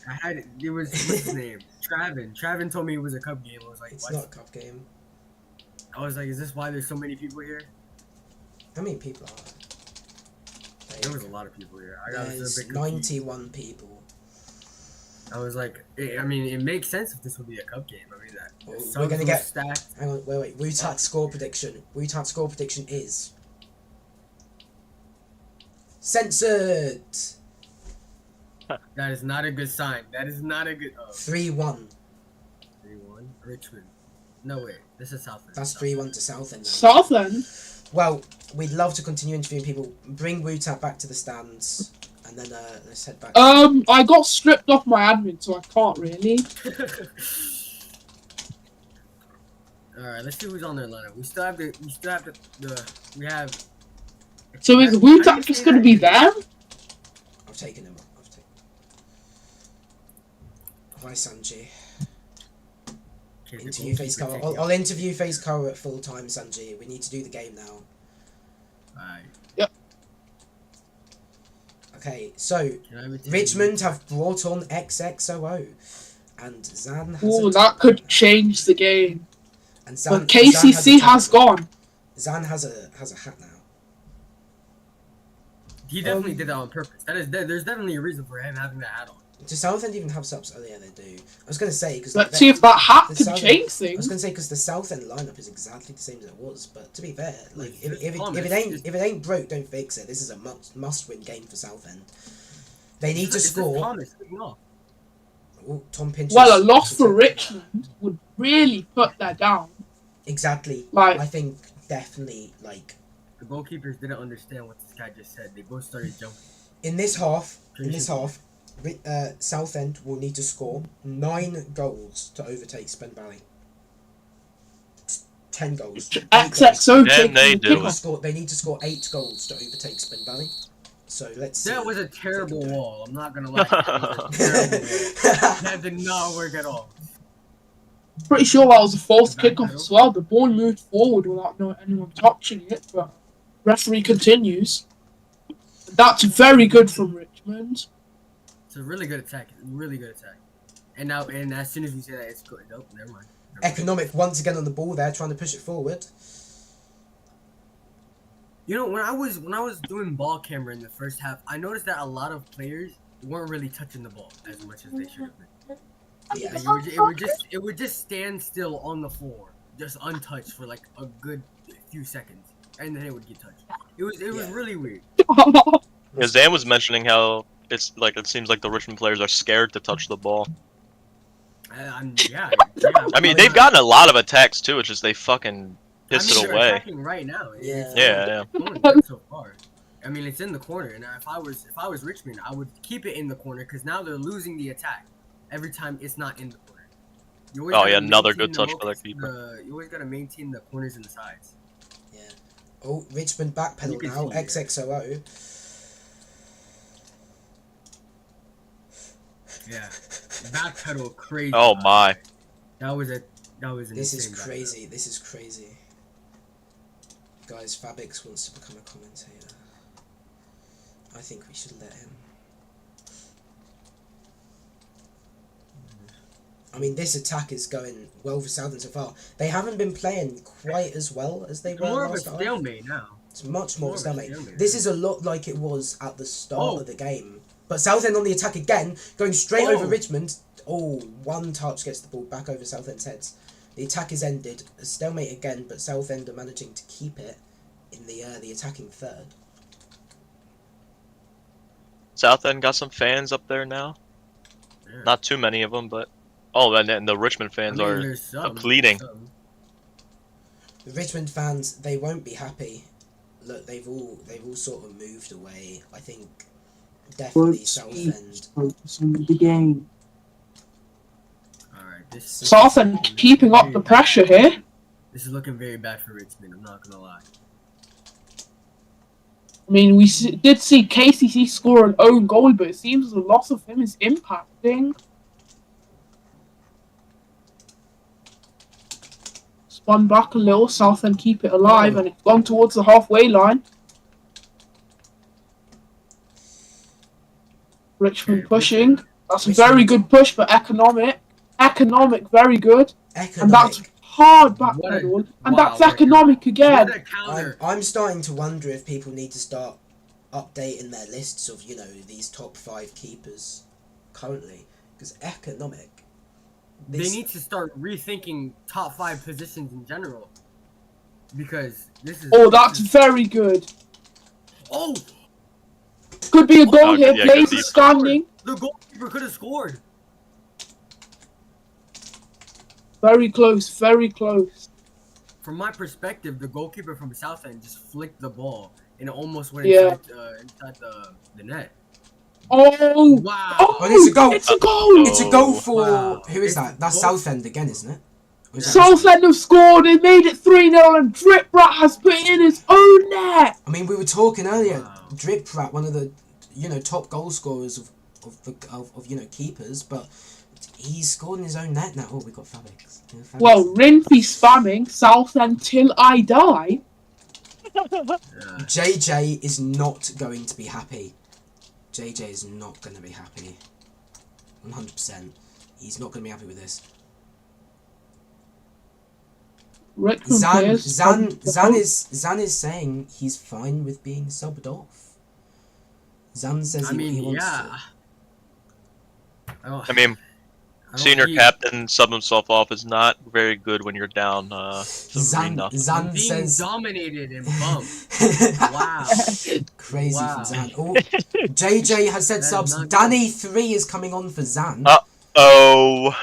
[SPEAKER 4] I had it was what's his name? Traven. Traven told me it was a cup game. I was like,
[SPEAKER 1] It's
[SPEAKER 4] what?
[SPEAKER 1] not a cup game.
[SPEAKER 4] I was like, is this why there's so many people here?
[SPEAKER 1] How many people are
[SPEAKER 4] There was a lot of people here. I was a
[SPEAKER 1] There's
[SPEAKER 4] bit confused.
[SPEAKER 1] 91 people.
[SPEAKER 4] I was like, I mean, it makes sense if this would be a cup game. I mean, that
[SPEAKER 1] Well,
[SPEAKER 4] Subs
[SPEAKER 1] we're gonna
[SPEAKER 4] was
[SPEAKER 1] get-
[SPEAKER 4] stacked.
[SPEAKER 1] Hang on, wait. Wutat's score prediction. Wutat's score prediction is censored.
[SPEAKER 4] That is not a good sign. That is not a good.
[SPEAKER 1] 3-1.
[SPEAKER 4] 3-1 Richmond. No way. This is Southend.
[SPEAKER 1] That's 3-1 to Southend. Now.
[SPEAKER 2] Southend.
[SPEAKER 1] Well, we'd love to continue interviewing people. Bring Wutat back to the stands, and then let's head back.
[SPEAKER 2] I got stripped off my admin, so I can't really.
[SPEAKER 4] All right, let's see who's on their lineup. We still have the. We have.
[SPEAKER 2] So is
[SPEAKER 4] How do you
[SPEAKER 2] Wutat just
[SPEAKER 4] say
[SPEAKER 2] gonna
[SPEAKER 4] that?
[SPEAKER 2] be there?
[SPEAKER 1] I've taken him. Hi, Sanji.
[SPEAKER 4] Okay,
[SPEAKER 1] Interview Face Cover. I'll interview Face Cover at full time, Sanji. We need to do the game now.
[SPEAKER 4] Alright.
[SPEAKER 1] Okay, so Richmond have brought on XXOO, and Zan has.
[SPEAKER 2] Oh,
[SPEAKER 1] a
[SPEAKER 2] that could change the game.
[SPEAKER 1] And Zan,
[SPEAKER 2] But KCC has gone.
[SPEAKER 1] Zan has a hat now.
[SPEAKER 4] He definitely did that on purpose. There's definitely a reason for him having that hat on.
[SPEAKER 1] Does Southend even have subs? Oh yeah, they do. I was gonna say because
[SPEAKER 2] Let's see if that hat
[SPEAKER 1] the
[SPEAKER 2] can
[SPEAKER 1] Southend-
[SPEAKER 2] change
[SPEAKER 1] I was
[SPEAKER 2] things.
[SPEAKER 1] gonna say because the Southend lineup is exactly the same as it was. But to be fair, like if
[SPEAKER 4] Thomas,
[SPEAKER 1] it ain't broke, don't fix it. This is a must win game for Southend. They need to
[SPEAKER 4] Is this
[SPEAKER 1] score.
[SPEAKER 4] Thomas taking off?
[SPEAKER 1] Oh, Tom Pinch.
[SPEAKER 2] Well, a loss for Richmond would really put that down.
[SPEAKER 1] Exactly.
[SPEAKER 2] Like-
[SPEAKER 1] I think definitely like
[SPEAKER 4] The goalkeepers didn't understand what this guy just said. They both started jumping.
[SPEAKER 1] in this half, Southend will need to score 9 goals to overtake Spen Valley. 10 goals. 8 goals.
[SPEAKER 2] XXO
[SPEAKER 3] Then
[SPEAKER 2] taking
[SPEAKER 3] they
[SPEAKER 2] the
[SPEAKER 3] do
[SPEAKER 2] kickoff.
[SPEAKER 1] They need to score 8 goals to overtake Spen Valley. So let's see.
[SPEAKER 4] That was a
[SPEAKER 1] if they
[SPEAKER 4] terrible
[SPEAKER 1] can do it.
[SPEAKER 4] wall. I'm not gonna lie. That was a terrible wall. That did not work at all.
[SPEAKER 2] Pretty sure that was a false
[SPEAKER 4] Is that
[SPEAKER 2] kickoff
[SPEAKER 4] better?
[SPEAKER 2] as well. The ball moved forward without anyone touching it, but referee continues. That's very good from Richmond.
[SPEAKER 4] It's a really good attack. Really good attack. And as soon as we say that, it's good. Nope, never mind.
[SPEAKER 1] Economic once again on the ball there, trying to push it forward.
[SPEAKER 4] You know, when I was doing ball camera in the first half, I noticed that a lot of players weren't really touching the ball as much as they should have been.
[SPEAKER 1] Yeah.
[SPEAKER 4] Like, it would just stand still on the floor, just untouched for like a good few seconds, and then it would get touched. It was
[SPEAKER 1] Yeah.
[SPEAKER 4] really weird.
[SPEAKER 3] Yeah, Zan was mentioning how it seems like the Richmond players are scared to touch the ball.
[SPEAKER 4] Yeah.
[SPEAKER 3] I mean, they've gotten a lot of attacks too. It's just they fucking piss it
[SPEAKER 4] they're
[SPEAKER 3] away.
[SPEAKER 4] attacking right now.
[SPEAKER 1] Yeah.
[SPEAKER 3] Yeah.
[SPEAKER 4] Going good so far. I mean, it's in the corner, and if I was Richmond, I would keep it in the corner because now they're losing the attack every time it's not in the corner.
[SPEAKER 3] Oh yeah, another good touch for their keeper.
[SPEAKER 4] You always gotta maintain the corners and the sides.
[SPEAKER 1] Yeah. Oh, Richmond backpedal now. XXOO.
[SPEAKER 4] Yeah. Backpedal crazy.
[SPEAKER 3] Oh my.
[SPEAKER 4] That was an
[SPEAKER 1] This is
[SPEAKER 4] insane
[SPEAKER 1] crazy. This is crazy. Guys, Fabix wants to become a commentator. I think we should let him. I mean, this attack is going well for Southend so far. They haven't been playing quite as well as they were last time.
[SPEAKER 4] More of a stalemate now.
[SPEAKER 1] It's much more of a stalemate. This is a lot like it was at the start of the game. But Southend on the attack again, going straight over Richmond. Oh, one touch gets the ball back over Southend's heads. The attack is ended. A stalemate again, but Southend are managing to keep it in the attacking third.
[SPEAKER 3] Southend got some fans up there now.
[SPEAKER 4] Yeah.
[SPEAKER 3] Not too many of them, but and the Richmond fans are pleading.
[SPEAKER 1] The Richmond fans, they won't be happy. Look, they've all sort of moved away. I think definitely Southend.
[SPEAKER 2] Focus on the game.
[SPEAKER 4] Alright,
[SPEAKER 2] Southend keeping up the pressure here.
[SPEAKER 4] This is looking very bad for Richmond, I'm not gonna lie.
[SPEAKER 2] I mean, we did see KCC score an own goal, but it seems the loss of him is impacting. Spun back a little, Southend keep it alive, and it's gone towards the halfway line. Richmond pushing. That's a very good push for Economic. Economic, very good. And that's hard backpedal. And that's Economic again.
[SPEAKER 4] What a counter.
[SPEAKER 1] I'm starting to wonder if people need to start updating their lists of, these top 5 keepers currently. Because Economic...
[SPEAKER 4] They need to start rethinking top 5 positions in general. Because this is...
[SPEAKER 2] Oh, that's very good.
[SPEAKER 4] Oh!
[SPEAKER 2] Could be a goal here.
[SPEAKER 3] Yeah,
[SPEAKER 2] Blaze is standing.
[SPEAKER 4] The goalkeeper could have scored.
[SPEAKER 2] Very close, very close.
[SPEAKER 4] From my perspective, the goalkeeper from Southend just flicked the ball and it almost went inside the net.
[SPEAKER 2] Oh!
[SPEAKER 4] Wow!
[SPEAKER 2] Oh,
[SPEAKER 1] it's a goal!
[SPEAKER 2] It's a goal!
[SPEAKER 1] It's a goal for...
[SPEAKER 4] Wow.
[SPEAKER 1] Who is that? That's Southend again, isn't it?
[SPEAKER 2] Southend have scored. They made it 3-0, and Drip Rat has put it in his own net.
[SPEAKER 1] I mean, we were talking earlier.
[SPEAKER 4] Wow.
[SPEAKER 1] Drip Rat, one of the top goal scorers of keepers, but he's scored in his own net now. Oh, we got Fabix. Yeah, Fabix.
[SPEAKER 2] Well, Rinfy spamming Southend till I die.
[SPEAKER 1] JJ is not going to be happy. JJ is not going to be happy. 100%. He's not going to be happy with this. Zan is saying he's fine with being subbed off. Zan says he wants to.
[SPEAKER 3] I mean, senior captain sub himself off is not very good when you're down.
[SPEAKER 1] Zan
[SPEAKER 4] being
[SPEAKER 1] says
[SPEAKER 4] dominated and bumped. Wow.
[SPEAKER 1] Crazy
[SPEAKER 4] Wow.
[SPEAKER 1] from Zan. Oh, JJ has said subs. Danny3 is coming on for Zan.
[SPEAKER 3] Oh.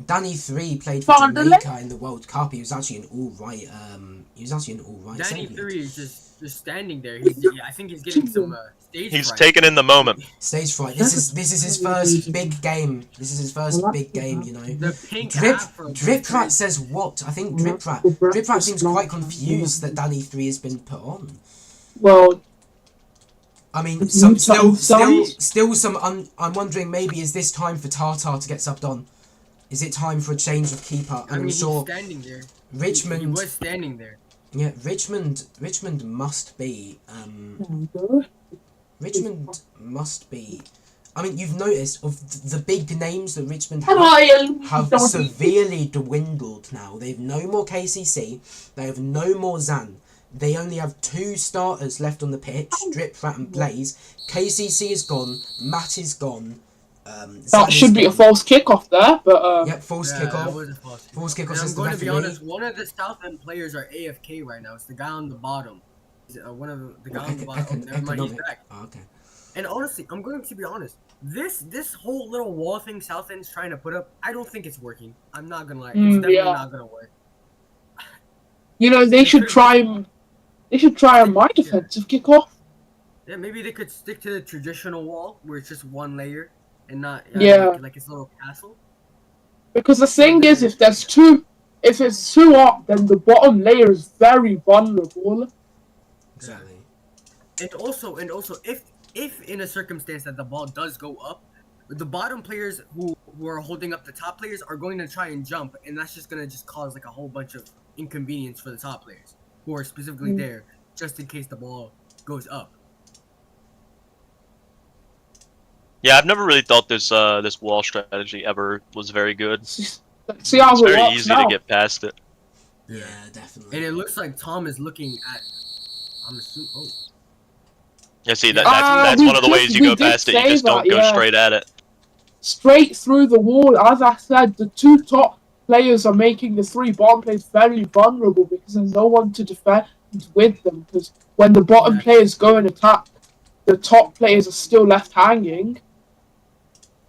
[SPEAKER 1] Danny3 played for Jamaica in the World Cup. He was actually an alright.
[SPEAKER 4] Danny3 is just standing there. I think he's getting some stage
[SPEAKER 3] He's
[SPEAKER 4] fright.
[SPEAKER 3] taking in the moment.
[SPEAKER 1] Stage fright. This is his first big game. This is his first big game.
[SPEAKER 4] The pink
[SPEAKER 1] Drip Rat says what? I think Drip Rat seems quite confused that Danny3 has been put on.
[SPEAKER 2] Well,
[SPEAKER 1] I mean, still some. I'm wondering, maybe is this time for Tartar to get subbed on? Is it time for a change of keeper? And I'm sure
[SPEAKER 4] he's standing there.
[SPEAKER 1] Richmond.
[SPEAKER 4] He was standing there.
[SPEAKER 1] Yeah, Richmond must be. Richmond must be. I mean, you've noticed of the big names that Richmond have severely dwindled now. They've no more KCC. They have no more Zan. They only have 2 starters left on the pitch: Drip Rat and Blaze. KCC is gone. Matt is gone.
[SPEAKER 2] That should be a false kickoff there, but
[SPEAKER 1] yep, false kickoff.
[SPEAKER 4] That was a false
[SPEAKER 1] kickoff.
[SPEAKER 4] I'm going to be honest. One of the Southend players are AFK right now. It's the guy on the bottom. One of the guy on the bottom. Never mind, he's back.
[SPEAKER 1] Oh, okay.
[SPEAKER 4] And honestly, I'm going to be honest. This whole little wall thing Southend's trying to put up, I don't think it's working. I'm not gonna lie. It's definitely
[SPEAKER 2] Yeah.
[SPEAKER 4] not gonna work.
[SPEAKER 2] You know, they should try a my
[SPEAKER 4] Yeah.
[SPEAKER 2] defensive kickoff.
[SPEAKER 4] Yeah, maybe they could stick to the traditional wall where it's just one layer and not
[SPEAKER 2] Yeah.
[SPEAKER 4] like it's a little castle.
[SPEAKER 2] Because the thing is, if it's too up, then the bottom layer is very vulnerable.
[SPEAKER 1] Exactly.
[SPEAKER 4] And also, if in a circumstance that the ball does go up, the bottom players who are holding up the top players are going to try and jump, and that's just gonna just cause like a whole bunch of inconvenience for the top players who are specifically there just in case the ball goes up.
[SPEAKER 3] Yeah, I've never really thought this wall strategy ever was very good.
[SPEAKER 2] See how
[SPEAKER 3] It's
[SPEAKER 2] it
[SPEAKER 3] very
[SPEAKER 2] works
[SPEAKER 3] easy
[SPEAKER 2] now.
[SPEAKER 3] to get past it.
[SPEAKER 1] Yeah, definitely.
[SPEAKER 4] And it looks like Tom is looking at. I'm assuming. Oh.
[SPEAKER 3] Yeah, see,
[SPEAKER 2] we
[SPEAKER 3] that's one of the
[SPEAKER 2] did-
[SPEAKER 3] ways you
[SPEAKER 2] we
[SPEAKER 3] go
[SPEAKER 2] did
[SPEAKER 3] past it. You
[SPEAKER 2] say
[SPEAKER 3] just don't
[SPEAKER 2] that,
[SPEAKER 3] go
[SPEAKER 2] yeah.
[SPEAKER 3] straight at it.
[SPEAKER 2] Straight through the wall. As I said, the two top players are making the three bottom players very vulnerable because there's no one to defend with them. Because when the bottom players go and attack, the top players are still left hanging.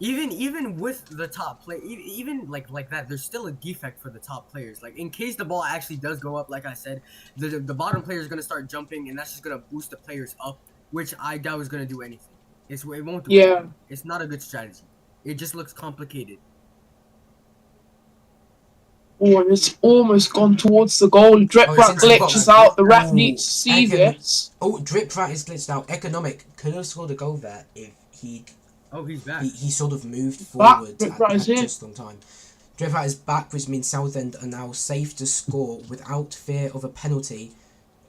[SPEAKER 4] Even with the top play, even like that, there's still a defect for the top players. Like in case the ball actually does go up, like I said, the bottom player is gonna start jumping, and that's just gonna boost the players up, which I doubt is gonna do anything. It won't do
[SPEAKER 2] Yeah.
[SPEAKER 4] anything. It's not a good strategy. It just looks complicated.
[SPEAKER 2] Oh, and it's almost gone towards the goal. Drip
[SPEAKER 1] Oh, it's
[SPEAKER 2] Rat
[SPEAKER 1] into the box.
[SPEAKER 2] glitches out. The ref
[SPEAKER 1] Oh,
[SPEAKER 2] needs to see this.
[SPEAKER 1] Oh, Drip Rat is glitched out. Economic could have scored a goal there if he
[SPEAKER 4] Oh, he's back.
[SPEAKER 1] he sort of moved
[SPEAKER 2] Back.
[SPEAKER 1] forward
[SPEAKER 2] Drip
[SPEAKER 1] at
[SPEAKER 2] Rat is here.
[SPEAKER 1] just on time. Drip Rat is back, which means Southend are now safe to score without fear of a penalty.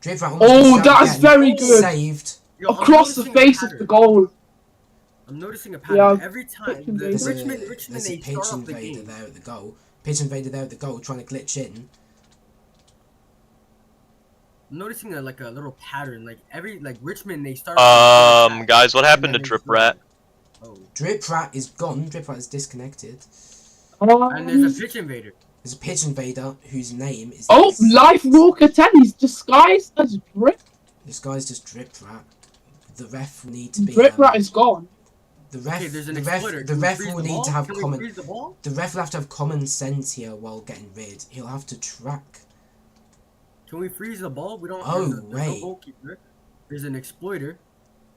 [SPEAKER 1] Drip Rat almost
[SPEAKER 2] Oh,
[SPEAKER 1] missed out
[SPEAKER 2] that's
[SPEAKER 1] again.
[SPEAKER 2] very good.
[SPEAKER 1] Saved.
[SPEAKER 4] Yo, I'm
[SPEAKER 2] Across the
[SPEAKER 4] noticing a
[SPEAKER 2] face of
[SPEAKER 4] pattern.
[SPEAKER 2] the goal.
[SPEAKER 4] I'm noticing a pattern.
[SPEAKER 2] Yeah,
[SPEAKER 4] Every time
[SPEAKER 2] pitch invader.
[SPEAKER 1] There's
[SPEAKER 4] Richmond
[SPEAKER 1] a
[SPEAKER 4] they
[SPEAKER 1] pitch
[SPEAKER 4] start off the
[SPEAKER 1] invader
[SPEAKER 4] game.
[SPEAKER 1] there at the goal. Pitch invader there at the goal, trying to glitch in.
[SPEAKER 4] I'm noticing a little pattern. Like Richmond, they start. off with a good attack,
[SPEAKER 3] Guys, what happened to
[SPEAKER 4] and then
[SPEAKER 3] Drip
[SPEAKER 4] they
[SPEAKER 3] Rat?
[SPEAKER 4] Oh.
[SPEAKER 1] Drip Rat is gone. Drip Rat is disconnected.
[SPEAKER 4] And there's a pitch invader.
[SPEAKER 1] There's a pitch invader whose name is.
[SPEAKER 2] Oh, Life Walker 10. He's disguised as Drip.
[SPEAKER 1] This guy's just Drip Rat. The ref will need to be.
[SPEAKER 2] Drip Rat is gone.
[SPEAKER 1] The ref.
[SPEAKER 4] Okay, there's an
[SPEAKER 1] the
[SPEAKER 4] exploiter.
[SPEAKER 1] ref.
[SPEAKER 4] Can
[SPEAKER 1] The
[SPEAKER 4] we
[SPEAKER 1] ref
[SPEAKER 4] freeze
[SPEAKER 1] will
[SPEAKER 4] the
[SPEAKER 1] need
[SPEAKER 4] ball?
[SPEAKER 1] to have
[SPEAKER 4] Can we
[SPEAKER 1] common.
[SPEAKER 4] freeze the ball?
[SPEAKER 1] The ref will have to have common sense here while getting rid. He'll have to track.
[SPEAKER 4] Can we freeze the ball? We don't.
[SPEAKER 1] Oh,
[SPEAKER 4] there's no
[SPEAKER 1] wait.
[SPEAKER 4] goalkeeper. There's an exploiter.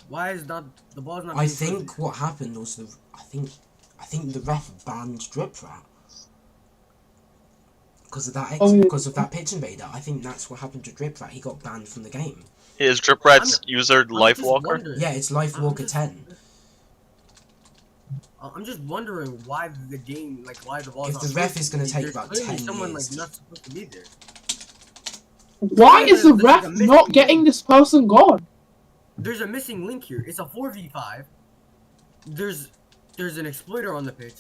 [SPEAKER 4] Why is not the ball's not?
[SPEAKER 1] I
[SPEAKER 4] being
[SPEAKER 1] think
[SPEAKER 4] frozen?
[SPEAKER 1] what happened was I think the ref banned Drip Rat. Because of that
[SPEAKER 2] Oh.
[SPEAKER 1] because of that pitch invader. I think that's what happened to Drip Rat. He got banned from the game.
[SPEAKER 3] Is Drip Rat's user
[SPEAKER 4] I'm
[SPEAKER 3] Life
[SPEAKER 4] just
[SPEAKER 3] Walker?
[SPEAKER 4] wondering.
[SPEAKER 1] Yeah, it's Life
[SPEAKER 4] I'm
[SPEAKER 1] Walker
[SPEAKER 4] just-
[SPEAKER 1] 10.
[SPEAKER 4] I'm just wondering why the game, why the ball's
[SPEAKER 1] If
[SPEAKER 4] not
[SPEAKER 1] the ref
[SPEAKER 4] frozen.
[SPEAKER 1] is gonna take
[SPEAKER 4] There's
[SPEAKER 1] about
[SPEAKER 4] clearly
[SPEAKER 1] 10
[SPEAKER 4] someone
[SPEAKER 1] years.
[SPEAKER 4] not supposed to be there.
[SPEAKER 2] Why is the
[SPEAKER 4] There's like
[SPEAKER 2] ref
[SPEAKER 4] a missing
[SPEAKER 2] not getting
[SPEAKER 4] link.
[SPEAKER 2] this person gone?
[SPEAKER 4] There's a missing link here. It's a 4v5. There's an exploiter on the pitch.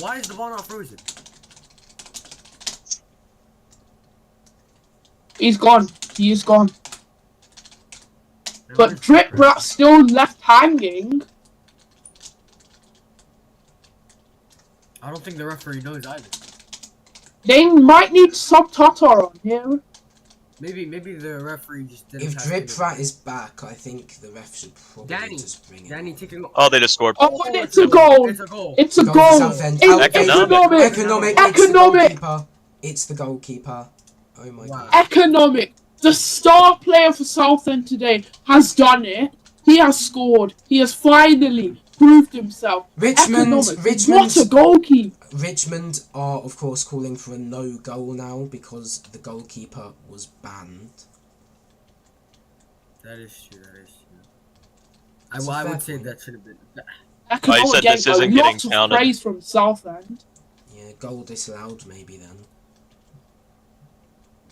[SPEAKER 4] Why is the ball not frozen?
[SPEAKER 2] He's gone. He is gone.
[SPEAKER 4] And
[SPEAKER 2] But
[SPEAKER 4] where's
[SPEAKER 2] Drip Rat's still left hanging.
[SPEAKER 4] I don't think the referee knows either.
[SPEAKER 2] They might need sub Tatar on here.
[SPEAKER 4] Maybe the referee just didn't.
[SPEAKER 1] If
[SPEAKER 4] tap
[SPEAKER 1] Drip
[SPEAKER 4] in.
[SPEAKER 1] Rat is back, I think the ref should probably
[SPEAKER 4] Danny,
[SPEAKER 1] just bring it.
[SPEAKER 4] Danny taking.
[SPEAKER 3] Oh, they just scored.
[SPEAKER 2] Oh, and it's a goal.
[SPEAKER 4] It's a goal.
[SPEAKER 2] It's a
[SPEAKER 1] Goal for
[SPEAKER 2] goal.
[SPEAKER 1] Southend.
[SPEAKER 2] It's
[SPEAKER 3] Economic.
[SPEAKER 2] economic.
[SPEAKER 1] Economic. It's the
[SPEAKER 2] Economic.
[SPEAKER 1] goalkeeper. It's the goalkeeper. Oh my
[SPEAKER 4] Wow.
[SPEAKER 1] god.
[SPEAKER 2] Economic. The star player for Southend today has done it. He has scored. He has finally proved himself.
[SPEAKER 1] Richmond.
[SPEAKER 2] Economic. What a goalkeeper.
[SPEAKER 1] Richmond are, of course, calling for a no goal now because the goalkeeper was banned.
[SPEAKER 4] That is true. That is true.
[SPEAKER 1] It's a
[SPEAKER 4] I
[SPEAKER 1] fair
[SPEAKER 4] would say
[SPEAKER 1] point.
[SPEAKER 4] that should have been.
[SPEAKER 2] Economic
[SPEAKER 3] said this
[SPEAKER 2] getting
[SPEAKER 3] isn't
[SPEAKER 2] a
[SPEAKER 3] getting
[SPEAKER 2] lot of
[SPEAKER 3] counted.
[SPEAKER 2] praise from Southend.
[SPEAKER 1] Yeah, goal disallowed maybe then.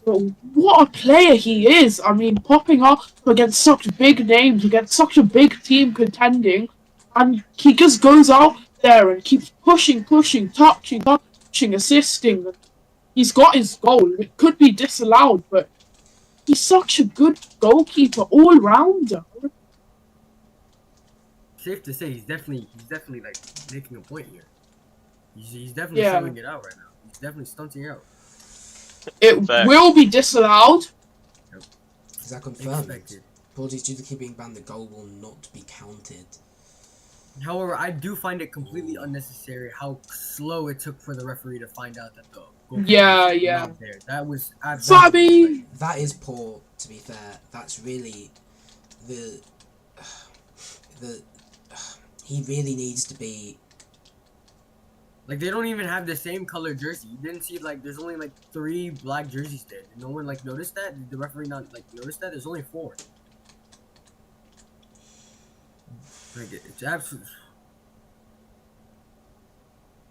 [SPEAKER 2] But what a player he is. I mean, popping up against such big names, against such a big team contending, and he just goes out there and keeps pushing, touching, assisting. He's got his goal. It could be disallowed, but he's such a good goalkeeper, all-rounder.
[SPEAKER 4] Safe to say, he's definitely like making a point here. He's definitely
[SPEAKER 2] Yeah.
[SPEAKER 4] showing it out right now. He's definitely stunting out.
[SPEAKER 2] It
[SPEAKER 3] Facts.
[SPEAKER 2] will be disallowed.
[SPEAKER 1] Is that confirmed?
[SPEAKER 4] Expected.
[SPEAKER 1] Apologies due to keep being banned. The goal will not be counted.
[SPEAKER 4] However, I do find it completely unnecessary how slow it took for the referee to find out that the goalkeeper was not there. That was absolutely
[SPEAKER 2] Fabi!
[SPEAKER 1] That is poor. To be fair, that's really the he really needs to be.
[SPEAKER 4] Like, they don't even have the same color jersey. You didn't see, like, there's only like 3 black jerseys there. Did no one like notice that? Did the referee not like notice that? There's only 4. Like, it's absolutely.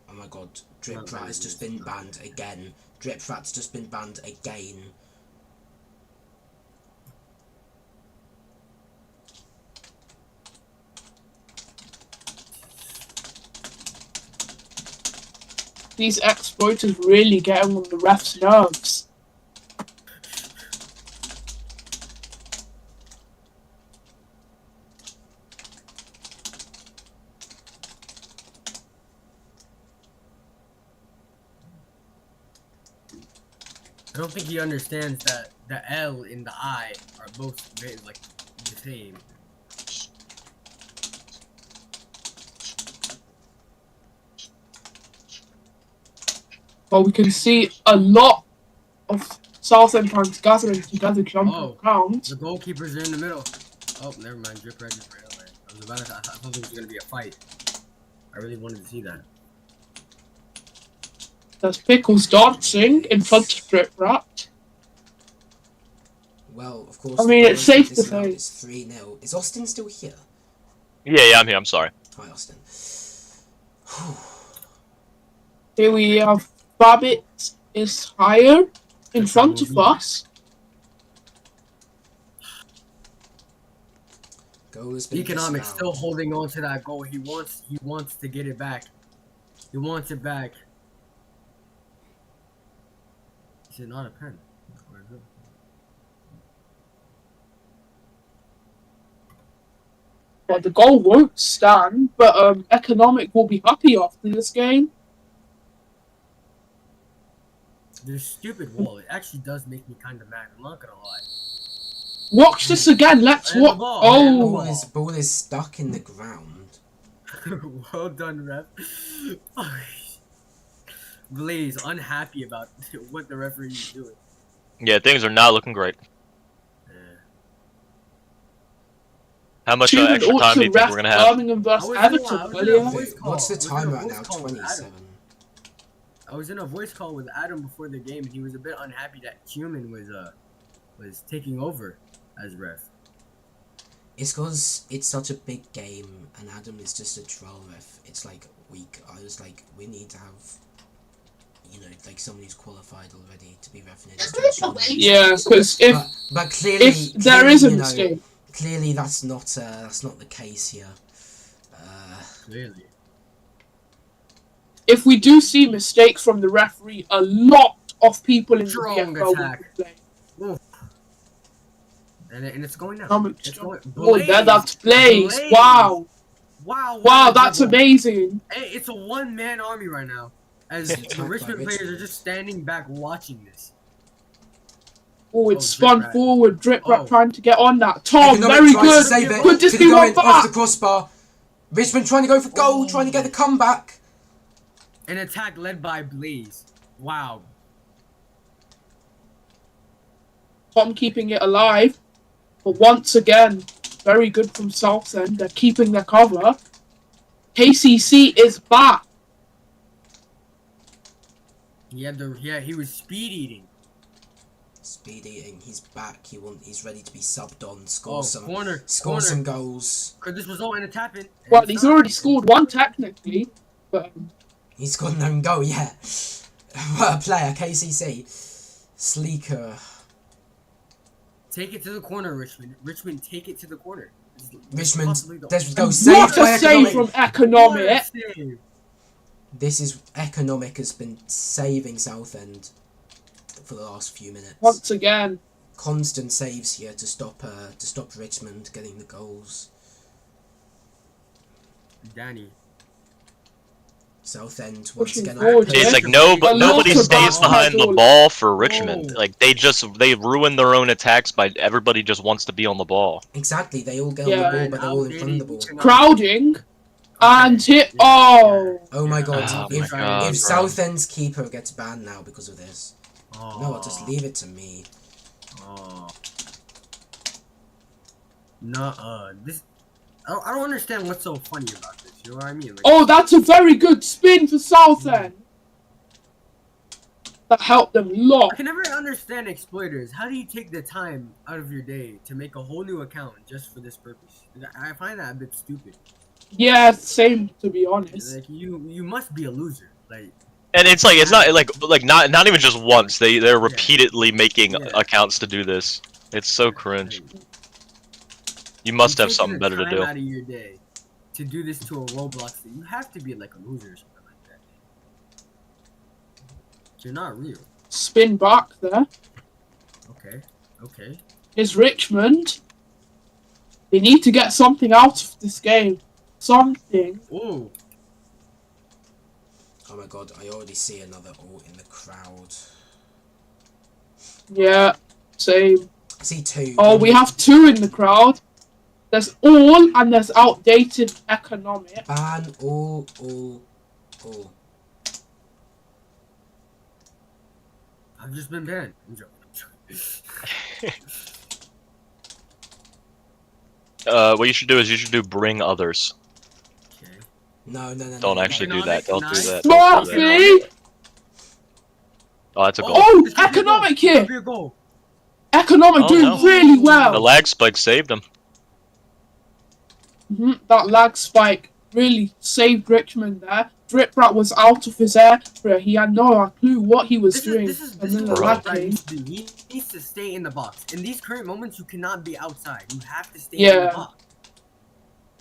[SPEAKER 1] Oh my god, Drip Rat has just been banned again. Drip Rat's just been banned again.
[SPEAKER 2] These exploiters really getting on the ref's nerves.
[SPEAKER 4] I don't think he understands that the L and the I are both very, like, the same.
[SPEAKER 2] Well, we can see a lot of Southend fans gathering together, jumping around.
[SPEAKER 4] The goalkeepers are in the middle. Oh, never mind. Drip Rat just ran away. I thought there was going to be a fight. I really wanted to see that.
[SPEAKER 2] There's Pickles dancing in front of Drip Rat.
[SPEAKER 1] Well, of course.
[SPEAKER 2] I mean, it's safe to say.
[SPEAKER 1] It's 3-0. Is Austin still here?
[SPEAKER 3] Yeah, I'm here. I'm sorry.
[SPEAKER 1] Hi, Austin.
[SPEAKER 2] Here we have Babbit is higher in front of us.
[SPEAKER 1] Goal has been
[SPEAKER 4] Economics
[SPEAKER 1] disallowed.
[SPEAKER 4] still holding on to that goal. He wants to get it back. He wants it back. Is it not a pen? Where is it?
[SPEAKER 2] Well, the goal won't stand, but Economic will be happy after this game.
[SPEAKER 4] This stupid wall. It actually does make me kind of mad. I'm not gonna lie.
[SPEAKER 2] Watch this again. Let's watch. Oh,
[SPEAKER 1] Ball is stuck in the ground.
[SPEAKER 4] Well done, ref. Blaze unhappy about what the referee is doing.
[SPEAKER 3] Yeah, things are not looking great. How much extra time do you think we're gonna have?
[SPEAKER 1] What's the time right now? 27.
[SPEAKER 4] I was in a voice call with Adam before the game, and he was a bit unhappy that Ciaran was taking over as ref.
[SPEAKER 1] It's because it's such a big game, and Adam is just a trial ref. It's like weak. I was like, we need to have, you know, like someone who's qualified already to be refing it.
[SPEAKER 2] Yeah, because
[SPEAKER 1] but clearly,
[SPEAKER 2] if there is a mistake,
[SPEAKER 1] clearly that's not the case here.
[SPEAKER 4] Clearly.
[SPEAKER 2] If we do see mistakes from the referee, a lot of people in the
[SPEAKER 4] Strong
[SPEAKER 2] VFL
[SPEAKER 4] attack.
[SPEAKER 2] will
[SPEAKER 4] And it's going now.
[SPEAKER 2] It's going. Oh, that's Blaze. Wow. Wow, that's amazing.
[SPEAKER 4] Hey, it's a one-man army right now. As the Richmond players are just standing back watching this.
[SPEAKER 2] Oh, it's spun forward. Drip Rat trying to get on that. Tom, very good. Could just be one back.
[SPEAKER 1] Off the crossbar. Richmond trying to go for goal, trying to get the comeback.
[SPEAKER 4] An attack led by Blaze. Wow.
[SPEAKER 2] Tom keeping it alive. But once again, very good from Southend. They're keeping their cover. KCC is back.
[SPEAKER 4] He was speed eating.
[SPEAKER 1] Speed eating. He's back. He's ready to be subbed on. Score some goals.
[SPEAKER 4] Could this result in a tap in?
[SPEAKER 2] Well, he's already scored one technically, but
[SPEAKER 1] he's got an own goal. Yeah. What a player, KCC. Sleeker.
[SPEAKER 4] Take it to the corner, Richmond. Richmond, take it to the corner.
[SPEAKER 1] Richmond, let's go. What
[SPEAKER 2] a save from Economic.
[SPEAKER 1] This is Economic has been saving Southend for the last few minutes.
[SPEAKER 2] Once again,
[SPEAKER 1] constant saves here to stop Richmond getting the goals.
[SPEAKER 4] Danny.
[SPEAKER 1] Southend once
[SPEAKER 2] Pushing
[SPEAKER 1] again.
[SPEAKER 2] forward,
[SPEAKER 3] It's like
[SPEAKER 2] A lot
[SPEAKER 3] nobody
[SPEAKER 2] of
[SPEAKER 3] stays behind the
[SPEAKER 2] backpedal.
[SPEAKER 3] ball for Richmond.
[SPEAKER 4] Oh.
[SPEAKER 3] Like they ruin their own attacks by everybody just wants to be on the ball.
[SPEAKER 1] Exactly, they all get
[SPEAKER 2] Yeah.
[SPEAKER 1] on the ball,
[SPEAKER 4] And
[SPEAKER 1] but they're all in front of the ball.
[SPEAKER 4] outdated
[SPEAKER 2] Crowding and hit.
[SPEAKER 4] Yeah,
[SPEAKER 2] Oh,
[SPEAKER 1] Oh my god,
[SPEAKER 3] Oh
[SPEAKER 1] if,
[SPEAKER 3] my God,
[SPEAKER 1] if
[SPEAKER 3] bro.
[SPEAKER 1] Southend's keeper gets banned now because of this,
[SPEAKER 4] Oh.
[SPEAKER 1] no, just leave it to me.
[SPEAKER 4] Oh. Nuh-uh. This. I don't understand what's so funny about this. You know what I mean? Like,
[SPEAKER 2] oh, that's a very good spin for Southend. That helped them a
[SPEAKER 4] I
[SPEAKER 2] lot.
[SPEAKER 4] can never understand exploiters. How do you take the time out of your day to make a whole new account just for this purpose? I find that a bit stupid.
[SPEAKER 2] Yeah, same to be honest.
[SPEAKER 4] Like you must be a loser. Like
[SPEAKER 3] And it's not not even just once. They're repeatedly making
[SPEAKER 4] Yeah.
[SPEAKER 3] accounts to do this. It's so cringe. You must have something better to do.
[SPEAKER 4] Out of your day to do this to a Roblox, you have to be like a loser or something like that. You're not real.
[SPEAKER 2] Spin back there
[SPEAKER 4] Okay. Okay.
[SPEAKER 2] is Richmond. They need to get something out of this game. Something.
[SPEAKER 4] Ooh.
[SPEAKER 1] Oh my god, I already see another ult in the crowd.
[SPEAKER 2] Yeah, same.
[SPEAKER 1] I see two.
[SPEAKER 2] Oh, we have two in the crowd. There's all and there's outdated economic.
[SPEAKER 1] Ban all.
[SPEAKER 4] I've just been banned. I'm joking.
[SPEAKER 3] What you should do is you should do bring others.
[SPEAKER 4] Okay.
[SPEAKER 1] No.
[SPEAKER 3] Don't actually do that. Don't do that. Don't do that.
[SPEAKER 2] Smarty!
[SPEAKER 3] Oh, that's a goal.
[SPEAKER 2] Oh,
[SPEAKER 4] this could be a
[SPEAKER 2] economic
[SPEAKER 4] goal.
[SPEAKER 2] here.
[SPEAKER 4] Could be a goal.
[SPEAKER 2] Economic
[SPEAKER 3] Oh,
[SPEAKER 2] doing
[SPEAKER 3] no.
[SPEAKER 2] really
[SPEAKER 3] The
[SPEAKER 2] well.
[SPEAKER 3] lag spike saved him.
[SPEAKER 2] That lag spike really saved Richmond there. Drip Rat was out of his area. He had no clue what he was doing.
[SPEAKER 4] This is
[SPEAKER 2] and then the
[SPEAKER 3] bro.
[SPEAKER 2] lag
[SPEAKER 4] what
[SPEAKER 2] came.
[SPEAKER 4] needs to do. He needs to stay in the box. In these current moments, you cannot be outside. You have to stay in
[SPEAKER 2] Yeah.
[SPEAKER 4] the box.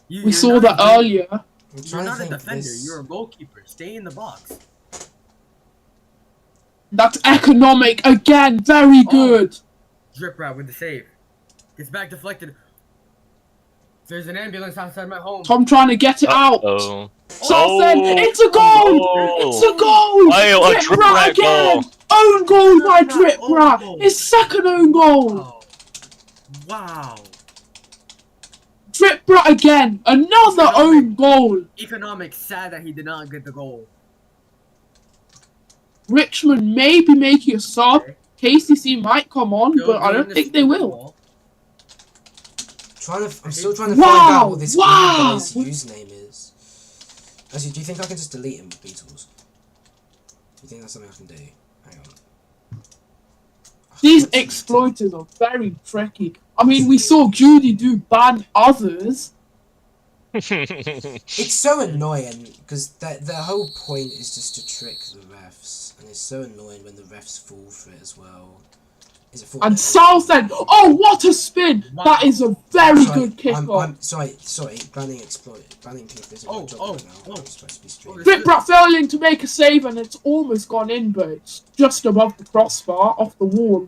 [SPEAKER 2] We
[SPEAKER 4] You're
[SPEAKER 2] saw
[SPEAKER 4] not
[SPEAKER 2] that
[SPEAKER 4] a-
[SPEAKER 2] earlier.
[SPEAKER 1] I'm
[SPEAKER 4] You're
[SPEAKER 1] trying to
[SPEAKER 4] not a
[SPEAKER 1] think
[SPEAKER 4] defender.
[SPEAKER 1] this.
[SPEAKER 4] You're a goalkeeper. Stay in the box.
[SPEAKER 2] That's economic again. Very good.
[SPEAKER 4] Drip Rat with the save. Gets back deflected. There's an ambulance outside my home.
[SPEAKER 2] Tom trying to get it out.
[SPEAKER 3] Oh.
[SPEAKER 2] Southend,
[SPEAKER 3] Oh.
[SPEAKER 2] it's a goal!
[SPEAKER 3] Oh.
[SPEAKER 2] It's a goal!
[SPEAKER 3] Oh, a Drip Rat
[SPEAKER 2] again!
[SPEAKER 3] goal.
[SPEAKER 2] Own goal by
[SPEAKER 4] Drip Rat,
[SPEAKER 2] Drip
[SPEAKER 4] own
[SPEAKER 2] Rat!
[SPEAKER 4] goal.
[SPEAKER 2] His second own goal!
[SPEAKER 4] Wow. Wow.
[SPEAKER 2] Drip Rat again! Another own goal!
[SPEAKER 4] Economic sad that he did not get the goal.
[SPEAKER 2] Richmond may be making a sub.
[SPEAKER 4] Okay.
[SPEAKER 2] KCC might come on,
[SPEAKER 4] Go
[SPEAKER 2] but I
[SPEAKER 4] down
[SPEAKER 2] don't
[SPEAKER 4] the
[SPEAKER 2] think they will.
[SPEAKER 4] ball.
[SPEAKER 1] I'm still trying to find
[SPEAKER 2] Wow,
[SPEAKER 1] out what this green
[SPEAKER 2] wow.
[SPEAKER 1] guy's username is. Actually, do you think I can just delete him with Beatles? Do you think that's something I can do? Hang on.
[SPEAKER 2] These
[SPEAKER 1] What's his
[SPEAKER 2] exploiters are very tricky. I mean, we saw Judy do ban others.
[SPEAKER 1] It's so annoying because their whole point is just to trick the refs, and it's so annoying when the refs fall for it as well. Is it
[SPEAKER 2] And Southend, oh, what a spin!
[SPEAKER 4] Wow.
[SPEAKER 2] That is a very
[SPEAKER 1] Sorry,
[SPEAKER 2] good kickoff.
[SPEAKER 1] I'm sorry, banning people isn't my job right now. I'm supposed to be streaming.
[SPEAKER 2] Drip Rat failing to make a save, and it's almost gone in, but it's just above the crossbar, off the wall.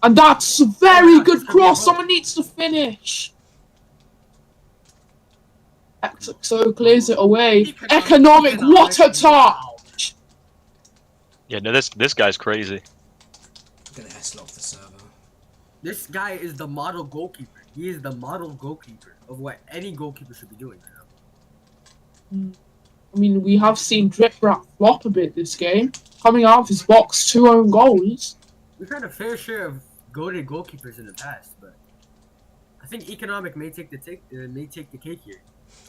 [SPEAKER 2] And that's a very good cross. Someone needs to finish. XXO clears it away. Economic, what a touch!
[SPEAKER 3] Yeah, no, this guy's crazy.
[SPEAKER 1] I'm gonna S-lock the server.
[SPEAKER 4] This guy is the model goalkeeper. He is the model goalkeeper of what any goalkeeper should be doing right now.
[SPEAKER 2] I mean, we have seen Drip Rat flop a bit this game. Coming out of his box, 2 own goals.
[SPEAKER 4] We've had a fair share of goated goalkeepers in the past, but I think Economic may take the cake here.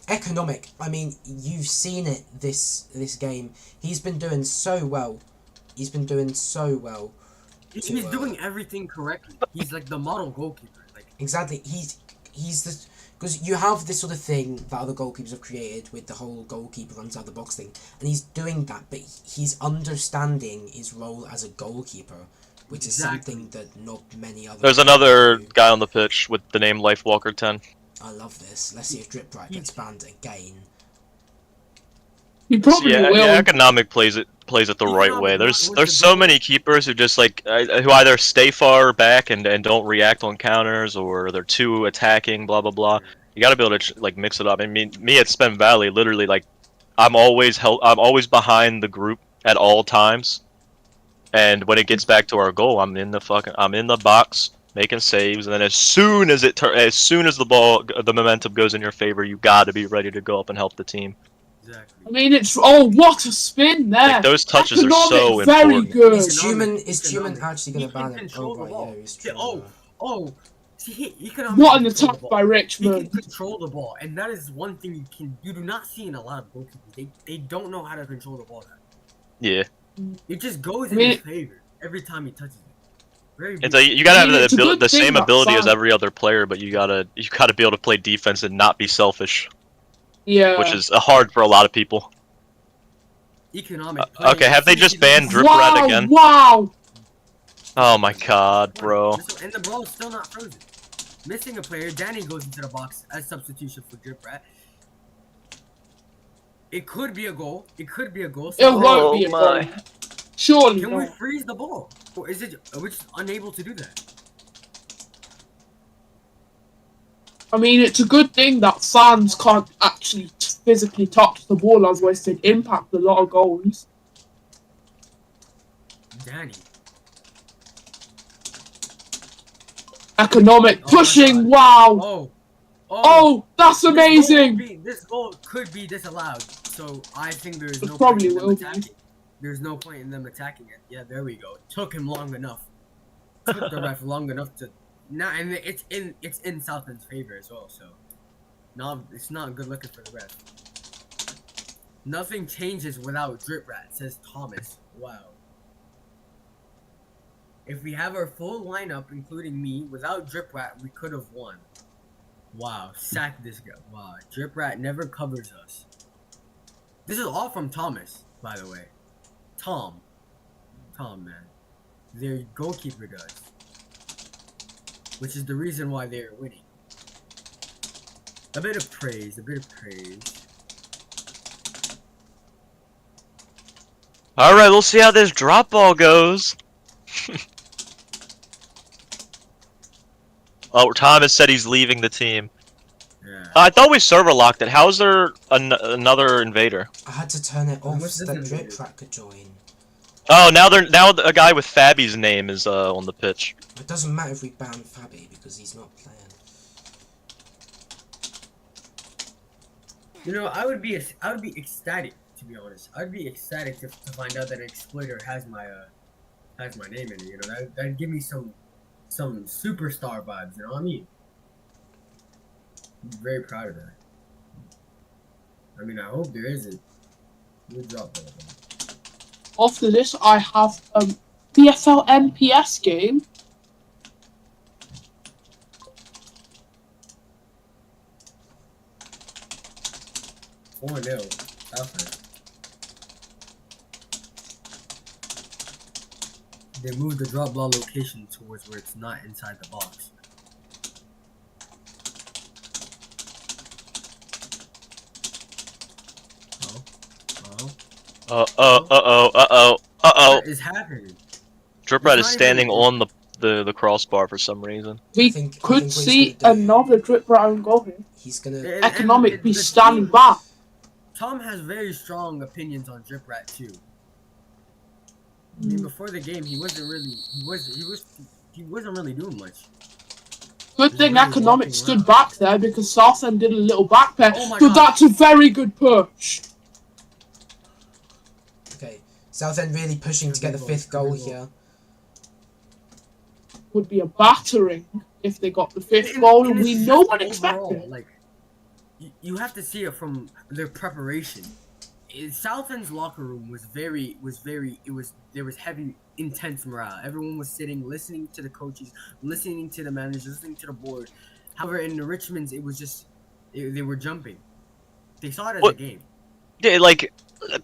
[SPEAKER 1] Economic. I mean, you've seen it this game. He's been doing so well. He's been doing so well.
[SPEAKER 4] He's
[SPEAKER 1] to,
[SPEAKER 4] doing everything correctly. He's like the model goalkeeper. Like
[SPEAKER 1] Exactly. He's the because you have this sort of thing that other goalkeepers have created with the whole goalkeeper runs out the box thing, and he's doing that, but he's understanding his role as a goalkeeper, which is something that not many other.
[SPEAKER 3] There's another guy on the pitch with the name LifeWalker10.
[SPEAKER 1] I love this. Let's see if Drip Rat gets banned again.
[SPEAKER 2] He probably
[SPEAKER 3] Yeah,
[SPEAKER 2] will.
[SPEAKER 3] yeah, Economic plays it the right way. There's so many keepers who just like who either stay far back and don't react on counters, or they're too attacking, blah blah blah. You gotta be able to like mix it up. I mean, me at Spend Valley, literally, like, I'm always behind the group at all times. And when it gets back to our goal, I'm in the box making saves, and then as soon as the momentum goes in your favor, you gotta be ready to go up and help the team.
[SPEAKER 4] Exactly.
[SPEAKER 2] I mean, it's what a spin there.
[SPEAKER 3] Like, those touches are so
[SPEAKER 2] very
[SPEAKER 3] important.
[SPEAKER 2] good.
[SPEAKER 1] Is Ciaran actually going to ban him?
[SPEAKER 4] Control the ball.
[SPEAKER 1] Yeah, he's true.
[SPEAKER 4] See, he can
[SPEAKER 2] What an
[SPEAKER 4] control
[SPEAKER 2] attack
[SPEAKER 4] the ball.
[SPEAKER 2] by
[SPEAKER 4] He
[SPEAKER 2] Richmond.
[SPEAKER 4] can control the ball, and that is one thing you do not see in a lot of goalkeepers. They don't know how to control the ball.
[SPEAKER 3] Yeah.
[SPEAKER 4] It just goes in his favor every time he touches it.
[SPEAKER 3] You gotta have the same ability as
[SPEAKER 2] Sam.
[SPEAKER 3] every other player, but you gotta be able to play defense and not be selfish.
[SPEAKER 2] Yeah.
[SPEAKER 3] Which is hard for a lot of people.
[SPEAKER 4] Economic.
[SPEAKER 3] Okay, have they just banned Drip
[SPEAKER 2] Wow,
[SPEAKER 3] Rat again?
[SPEAKER 2] wow.
[SPEAKER 3] Oh my god, bro.
[SPEAKER 4] And the ball is still not frozen. Missing a player, Danny goes into the box as substitution for Drip Rat. It could be a goal. It could be a goal.
[SPEAKER 2] It won't be a goal. Surely
[SPEAKER 4] Can we
[SPEAKER 2] not.
[SPEAKER 4] freeze the ball? Or are we just unable to do that?
[SPEAKER 2] I mean, it's a good thing that fans can't actually physically touch the ball, otherwise they'd impact a lot of goals.
[SPEAKER 4] Danny.
[SPEAKER 2] Economic pushing, wow. Oh, that's amazing.
[SPEAKER 4] This goal could be disallowed. So I think there's no
[SPEAKER 2] probably
[SPEAKER 4] point in them
[SPEAKER 2] will be.
[SPEAKER 4] attacking. There's no point in them attacking it. Yeah, there we go. Took him long enough. Took the ref long enough to. Nah, and it's in Southend's favor as well. So, no, it's not good looking for the ref. Nothing changes without Drip Rat, says Thomas. Wow. If we have our full lineup, including me, without Drip Rat, we could have won. Wow, sack this guy. Wow, Drip Rat never covers us. This is all from Thomas, by the way. Tom, man. Their goalkeeper does. Which is the reason why they're winning. A bit of praise.
[SPEAKER 3] Alright, we'll see how this drop ball goes. Oh, Thomas said he's leaving the team.
[SPEAKER 4] Yeah.
[SPEAKER 3] I thought we server locked it. How's there another invader?
[SPEAKER 1] I had to turn it off
[SPEAKER 4] What's
[SPEAKER 1] so
[SPEAKER 4] this
[SPEAKER 1] that
[SPEAKER 4] invader?
[SPEAKER 1] Drip Rat could join.
[SPEAKER 3] Oh, now a guy with Fabby's name is on the pitch.
[SPEAKER 1] It doesn't matter if we ban Fabby because he's not playing.
[SPEAKER 4] You know, I would be ecstatic, to be honest. I'd be ecstatic to find out that an exploiter has my name in it. You know, that'd give me some superstar vibes. You know what I mean? I'm very proud of that. I mean, I hope there is a good drop ball.
[SPEAKER 2] After this, I have PFL MPS game.
[SPEAKER 4] Oh, 4-0. Southend. They moved the drop ball location towards where it's not inside the box. What is happening?
[SPEAKER 3] Drip Rat is standing on the crossbar for some reason.
[SPEAKER 2] We
[SPEAKER 1] I think
[SPEAKER 2] could
[SPEAKER 1] what
[SPEAKER 2] see
[SPEAKER 1] he's gonna do-
[SPEAKER 2] another Drip Rat own goal here.
[SPEAKER 1] He's gonna.
[SPEAKER 2] Economic be
[SPEAKER 4] the
[SPEAKER 2] standing
[SPEAKER 4] team-
[SPEAKER 2] back.
[SPEAKER 4] Tom has very strong opinions on Drip Rat too. I mean, before the game, he wasn't really doing much.
[SPEAKER 2] Good thing
[SPEAKER 4] really
[SPEAKER 2] Economic
[SPEAKER 4] walking
[SPEAKER 2] stood
[SPEAKER 4] around.
[SPEAKER 2] back there because Southend did a little back pair.
[SPEAKER 4] Oh my
[SPEAKER 2] But
[SPEAKER 4] God.
[SPEAKER 2] that's a very good push.
[SPEAKER 1] Okay, Southend really pushing to get the fifth goal here.
[SPEAKER 2] Would be a battering if they got the fifth
[SPEAKER 4] And-
[SPEAKER 2] goal,
[SPEAKER 4] and
[SPEAKER 2] and
[SPEAKER 4] it's
[SPEAKER 2] we
[SPEAKER 4] just
[SPEAKER 2] no one
[SPEAKER 4] overall,
[SPEAKER 2] expected.
[SPEAKER 4] Like, you have to see it from their preparation. Southend's locker room there was heavy, intense morale. Everyone was sitting, listening to the coaches, listening to the managers, listening to the board. However, in the Richmonds, it was just they were jumping. They saw it as a game.
[SPEAKER 3] Yeah, like,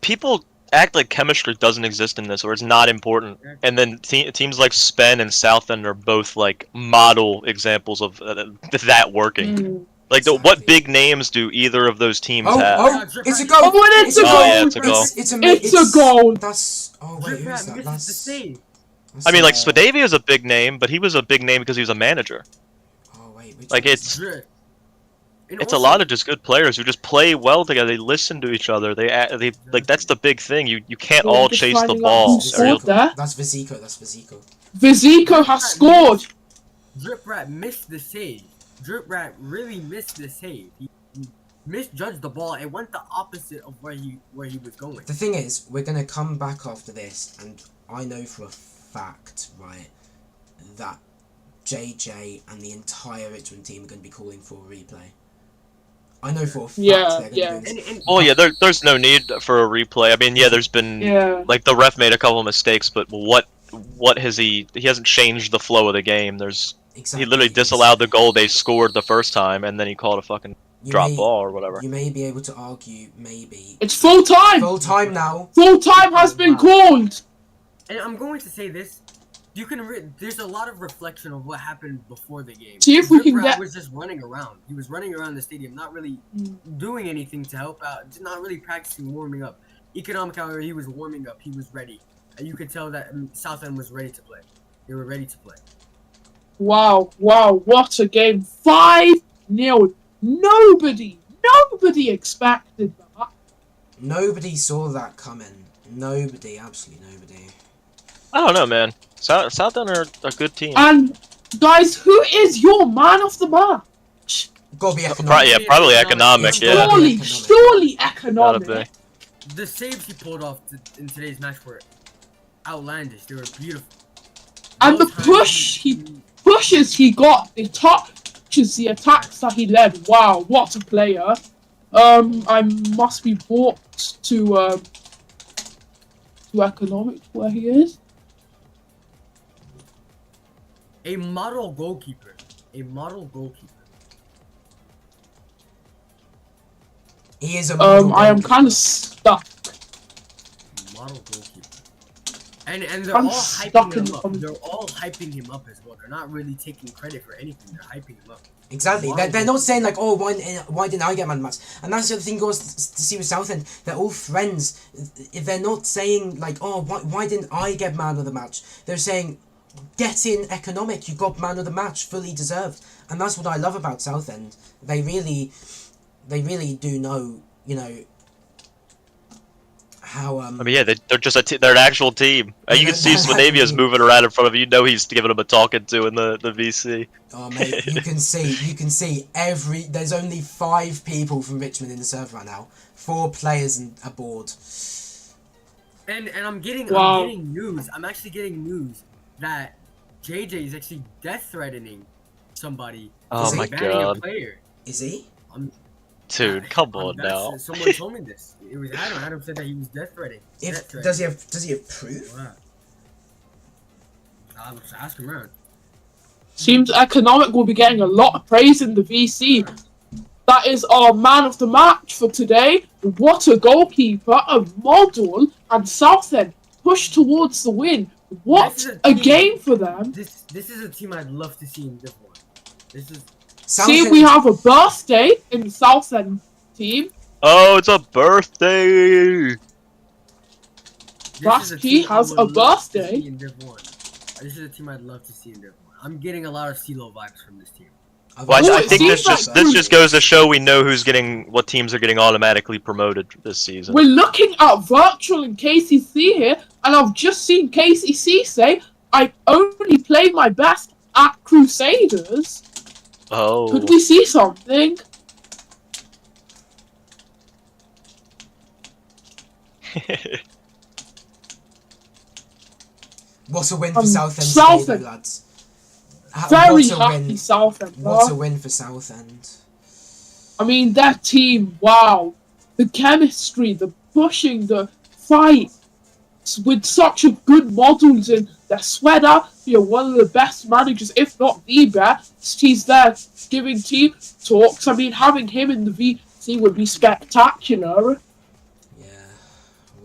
[SPEAKER 3] people act like chemistry doesn't exist in this, or it's not important. And then teams like Spen and Southend are both like model examples of that working. Like, what big names do either of those teams have?
[SPEAKER 1] It's a goal!
[SPEAKER 2] Oh, and it's a goal!
[SPEAKER 3] Oh, yeah, it's a goal.
[SPEAKER 2] It's a goal!
[SPEAKER 1] That's... Oh, wait,
[SPEAKER 4] Drip
[SPEAKER 1] who's
[SPEAKER 4] Rat
[SPEAKER 1] that?
[SPEAKER 4] misses the save.
[SPEAKER 1] That's,
[SPEAKER 3] I mean, like, Spadavia is a big name, but he was a big name because he was a manager.
[SPEAKER 1] Oh, wait, which
[SPEAKER 3] Like,
[SPEAKER 1] one is
[SPEAKER 3] it's...
[SPEAKER 4] Drip. And
[SPEAKER 3] It's a
[SPEAKER 4] also-
[SPEAKER 3] lot of just good players who just play well together. They listen to each other. They like that's the big thing. You can't
[SPEAKER 2] Yeah,
[SPEAKER 3] all
[SPEAKER 2] just
[SPEAKER 3] chase the
[SPEAKER 2] finding out
[SPEAKER 3] ball.
[SPEAKER 2] who
[SPEAKER 3] Or you'll-
[SPEAKER 2] scored there.
[SPEAKER 1] That's Viziko. That's Viziko.
[SPEAKER 2] Viziko has scored.
[SPEAKER 4] Drip Rat missed the save. Drip Rat really missed the save. He misjudged the ball and went the opposite of where he was going.
[SPEAKER 1] The thing is, we're gonna come back after this, and I know for a fact, right, that JJ and the entire Richmond team are gonna be calling for a replay. I know for a fact
[SPEAKER 2] Yeah,
[SPEAKER 1] they're gonna
[SPEAKER 2] yeah.
[SPEAKER 1] be doing this.
[SPEAKER 4] And
[SPEAKER 3] Oh yeah, there's no need for a replay. I mean, yeah, there's been
[SPEAKER 2] Yeah.
[SPEAKER 3] like the ref made a couple of mistakes, but what has he hasn't changed the flow of the game.
[SPEAKER 1] Exactly.
[SPEAKER 3] He literally disallowed the goal they scored the first time, and then he called a fucking
[SPEAKER 1] You
[SPEAKER 3] drop
[SPEAKER 1] may-
[SPEAKER 3] ball or whatever.
[SPEAKER 1] You may be able to argue, maybe.
[SPEAKER 2] It's full time.
[SPEAKER 1] Full time now.
[SPEAKER 2] Full time has been called.
[SPEAKER 4] And I'm going to say this. You can there's a lot of reflection of what happened before the game.
[SPEAKER 2] See if we can
[SPEAKER 4] Drip Rat
[SPEAKER 2] get-
[SPEAKER 4] was just running around. He was running around the stadium, not really
[SPEAKER 2] Mm.
[SPEAKER 4] doing anything to help out, not really practicing warming up. Economic, however, he was warming up. He was ready. And you could tell that Southend was ready to play. They were ready to play.
[SPEAKER 2] Wow, what a game. 5-0. Nobody expected that.
[SPEAKER 1] Nobody saw that coming. Nobody, absolutely nobody.
[SPEAKER 3] I don't know, man. Southend are a good team.
[SPEAKER 2] And guys, who is your man of the match?
[SPEAKER 1] Gotta be economic.
[SPEAKER 3] Probably economic. Yeah.
[SPEAKER 2] Surely
[SPEAKER 3] Gotta
[SPEAKER 2] economic.
[SPEAKER 3] be.
[SPEAKER 4] The saves he pulled off in today's match were outlandish. They were beautiful.
[SPEAKER 2] And the
[SPEAKER 4] Those times
[SPEAKER 2] push he got, the touches, the attacks that he led. Wow, what a player. I must be brought to economic where he is.
[SPEAKER 4] A model goalkeeper. A model goalkeeper.
[SPEAKER 1] He is a model
[SPEAKER 2] I am
[SPEAKER 1] goalkeeper.
[SPEAKER 2] kind of stuck.
[SPEAKER 4] Model goalkeeper. And they're
[SPEAKER 2] I'm
[SPEAKER 4] all
[SPEAKER 2] stuck
[SPEAKER 4] hyping
[SPEAKER 2] in
[SPEAKER 4] him up.
[SPEAKER 2] the-
[SPEAKER 4] They're all hyping him up as well. They're not really taking credit for anything. They're hyping him up.
[SPEAKER 1] Exactly. They're not saying like, oh, why didn't I get man of the match? And that's the other thing goes to see with Southend. They're all friends. If they're not saying like, oh, why didn't I get man of the match? They're saying, get in economic. You got man of the match, fully deserved. And that's what I love about Southend. They really do know, you know, how
[SPEAKER 3] I mean, yeah, they're just they're an actual team. You can see
[SPEAKER 1] they're-
[SPEAKER 3] Swanavia's moving around in front of you. You know he's giving him a talking to in the VC.
[SPEAKER 1] Oh mate, you can see there's only 5 people from Richmond in the server right now. 4 players aboard.
[SPEAKER 4] And I'm getting news. I'm actually getting news that JJ is actually death threatening somebody.
[SPEAKER 3] Oh
[SPEAKER 1] my
[SPEAKER 4] banning
[SPEAKER 3] God.
[SPEAKER 4] a player.
[SPEAKER 1] Is he?
[SPEAKER 3] Dude, come on now.
[SPEAKER 4] Someone told me this. It was Adam. Adam said that he was death threatening.
[SPEAKER 1] Does he have proof?
[SPEAKER 4] Wow. I'll just ask him around.
[SPEAKER 2] Seems economic will be getting a lot of praise in the VC. That is our man of the match for today. What a goalkeeper, a model, and Southend push towards the win. What
[SPEAKER 4] This is
[SPEAKER 2] a
[SPEAKER 4] team-
[SPEAKER 2] game for them.
[SPEAKER 4] This is a team I'd love to see in Div 1. This is
[SPEAKER 2] See, we have a birthday in the Southend team.
[SPEAKER 3] Oh, it's a birthday!
[SPEAKER 2] Rasky
[SPEAKER 4] team I
[SPEAKER 2] has
[SPEAKER 4] would
[SPEAKER 2] a
[SPEAKER 4] love to
[SPEAKER 2] birthday.
[SPEAKER 4] see in Div 1. This is a team I'd love to see in Div 1. I'm getting a lot of CeeLo vibes from this team.
[SPEAKER 3] Well,
[SPEAKER 2] Oh,
[SPEAKER 3] I
[SPEAKER 2] it
[SPEAKER 3] think
[SPEAKER 2] seems
[SPEAKER 3] this just goes to show we know what teams are getting automatically promoted this season.
[SPEAKER 2] We're looking at Virtual and KCC here, and I've just seen KCC say, I only play my best at Crusaders.
[SPEAKER 3] Oh.
[SPEAKER 2] Could we see something?
[SPEAKER 1] What a win for Southend
[SPEAKER 2] Southend.
[SPEAKER 1] today, though, lads.
[SPEAKER 2] Very
[SPEAKER 1] What a
[SPEAKER 2] happy
[SPEAKER 1] win.
[SPEAKER 2] Southend.
[SPEAKER 1] What a
[SPEAKER 2] huh?
[SPEAKER 1] win for Southend.
[SPEAKER 2] I mean, that team, wow. The chemistry, the pushing, the fight. With such a good models in their sweater, you're one of the best managers, if not the best. He's there giving team talks. I mean, having him in the VC would be spectacular.
[SPEAKER 1] Yeah.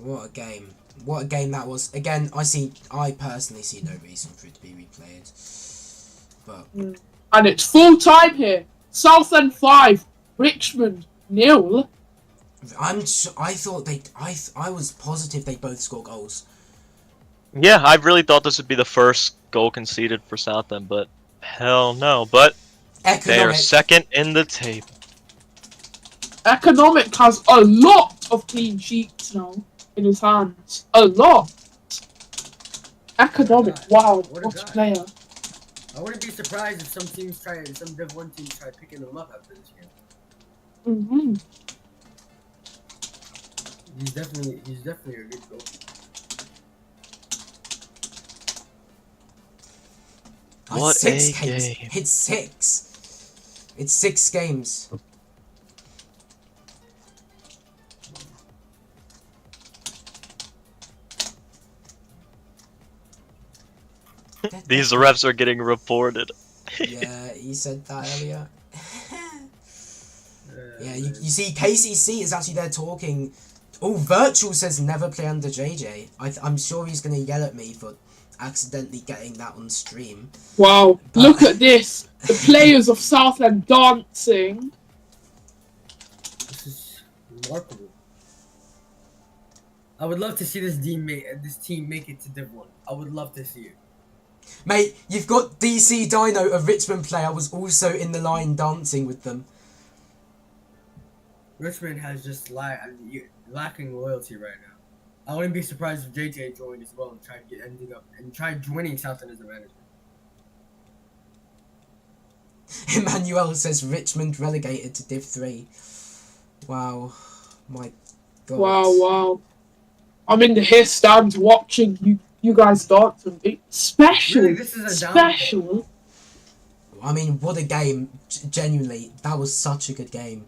[SPEAKER 1] What a game. What a game that was. Again, I personally see no reason for it to be replayed. But
[SPEAKER 2] And it's full time here. Southend 5, Richmond 0.
[SPEAKER 1] I was positive they both score goals.
[SPEAKER 3] Yeah, I really thought this would be the first goal conceded for Southend, but hell no. But they are
[SPEAKER 1] Economic.
[SPEAKER 3] second in the table.
[SPEAKER 2] Economic has a lot of clean sheets now in his hands. A lot. Economic, wow,
[SPEAKER 4] What a
[SPEAKER 2] what a
[SPEAKER 4] guy.
[SPEAKER 2] player.
[SPEAKER 4] I wouldn't be surprised if some Div 1 teams try picking him up after this game.
[SPEAKER 2] Mm-hmm.
[SPEAKER 4] He's definitely a good goalkeeper.
[SPEAKER 3] What
[SPEAKER 1] Six
[SPEAKER 3] a
[SPEAKER 1] games.
[SPEAKER 3] game.
[SPEAKER 1] It's 6. It's 6 games.
[SPEAKER 3] These refs are getting reported.
[SPEAKER 1] Yeah, you said that earlier. Yeah, you see KCC is actually there talking. Oh, Virtual says never play under JJ. I'm sure he's going to yell at me for accidentally getting that on stream.
[SPEAKER 2] Wow,
[SPEAKER 1] But-
[SPEAKER 2] look at this. The players of Southend dancing.
[SPEAKER 4] This is remarkable. I would love to see this team make it to Div 1. I would love to see it.
[SPEAKER 1] Mate, you've got DC Dino, a Richmond player, was also in the line dancing with them.
[SPEAKER 4] Richmond has just lacking loyalty right now. I wouldn't be surprised if JJ joined as well and tried joining Southend as the manager.
[SPEAKER 1] Emmanuel says Richmond relegated to Div 3. Wow. My God.
[SPEAKER 2] Wow. I'm in the here stands watching you guys dancing. It's special.
[SPEAKER 4] Really, this is a
[SPEAKER 2] special.
[SPEAKER 1] I mean, what a game. Genuinely, that was such a good game.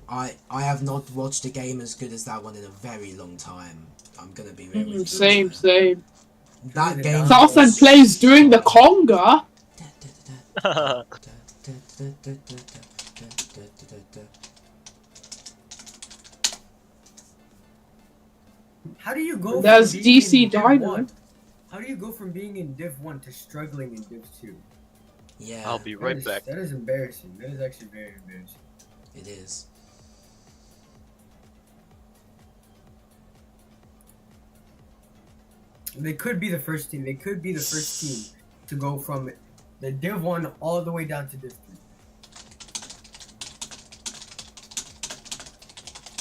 [SPEAKER 1] I have not watched a game as good as that one in a very long time. I'm gonna be real with you.
[SPEAKER 2] Same.
[SPEAKER 1] That game.
[SPEAKER 2] Southend plays during the conga.
[SPEAKER 4] How do you go?
[SPEAKER 2] There's
[SPEAKER 4] from being
[SPEAKER 2] DC
[SPEAKER 4] in Div
[SPEAKER 2] Dino.
[SPEAKER 4] 1? How do you go from being in Div 1 to struggling in Div 2?
[SPEAKER 1] Yeah,
[SPEAKER 3] I'll be right back.
[SPEAKER 4] That is embarrassing. That is actually very embarrassing.
[SPEAKER 1] it is.
[SPEAKER 4] They could be the first team. They could be the first team to go from the Div 1 all the way down to Div 3.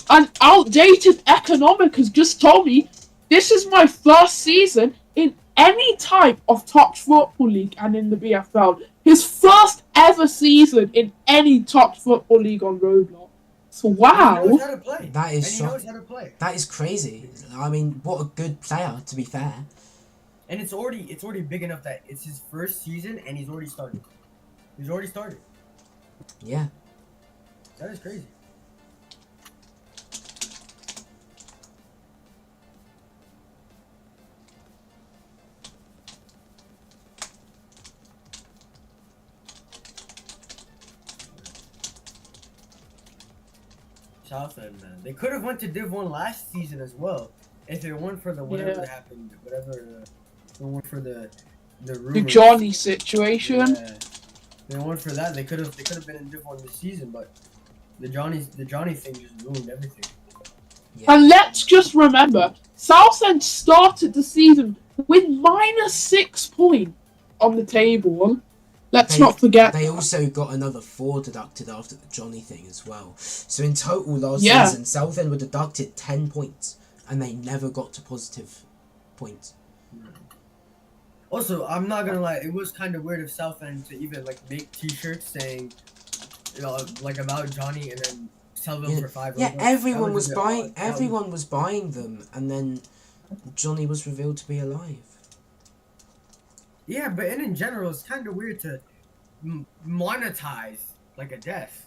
[SPEAKER 2] An outdated economic has just told me this is my first season in any type of top football league and in the BFL. His first ever season in any top football league on Roblox. So wow.
[SPEAKER 4] He knows how to play.
[SPEAKER 1] That is
[SPEAKER 4] and he
[SPEAKER 1] shock-
[SPEAKER 4] knows how to play.
[SPEAKER 1] That is crazy. I mean, what a good player, to be fair.
[SPEAKER 4] And it's already big enough that it's his first season and he's already started.
[SPEAKER 1] Yeah.
[SPEAKER 4] That is crazy. Southend, man. They could have went to Div 1 last season as well. If it weren't for the whatever
[SPEAKER 2] Yeah.
[SPEAKER 4] happened, if it weren't for the
[SPEAKER 2] The
[SPEAKER 4] rumors.
[SPEAKER 2] Johnny situation.
[SPEAKER 4] Yeah. If it weren't for that, they could have been in Div 1 this season, but the Johnny thing just ruined everything.
[SPEAKER 1] Yeah.
[SPEAKER 2] And let's just remember, Southend started the season with -6 points on the table. Let's not forget.
[SPEAKER 1] They also got another 4 deducted after the Johnny thing as well. So in total last
[SPEAKER 2] Yeah.
[SPEAKER 1] season, Southend were deducted 10 points, and they never got to positive points.
[SPEAKER 4] Also, I'm not gonna lie, it was kind of weird of Southend to even make T-shirts saying, about Johnny and then sell them for $5.
[SPEAKER 1] Yeah,
[SPEAKER 4] That
[SPEAKER 1] everyone was
[SPEAKER 4] a bit
[SPEAKER 1] buying.
[SPEAKER 4] odd.
[SPEAKER 1] Everyone was buying them, and then Johnny was revealed to be alive.
[SPEAKER 4] Yeah, but in general, it's kind of weird to monetize a death.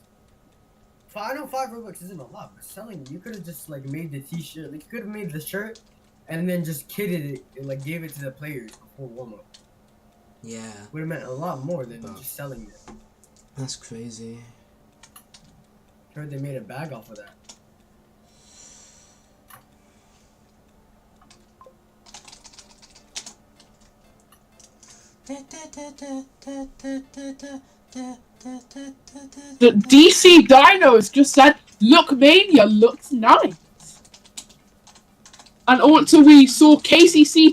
[SPEAKER 4] I know $5 isn't a lot, but selling, you could have just made the T-shirt. You could have made the shirt, and then just kitted it and gave it to the players before warm up.
[SPEAKER 1] Yeah,
[SPEAKER 4] Would have meant a lot more than
[SPEAKER 1] But-
[SPEAKER 4] just selling it.
[SPEAKER 1] that's crazy.
[SPEAKER 4] Heard they made a bag off of that.
[SPEAKER 2] The DC Dinos just said, "Look, Mania looks nice." And also, we saw KCC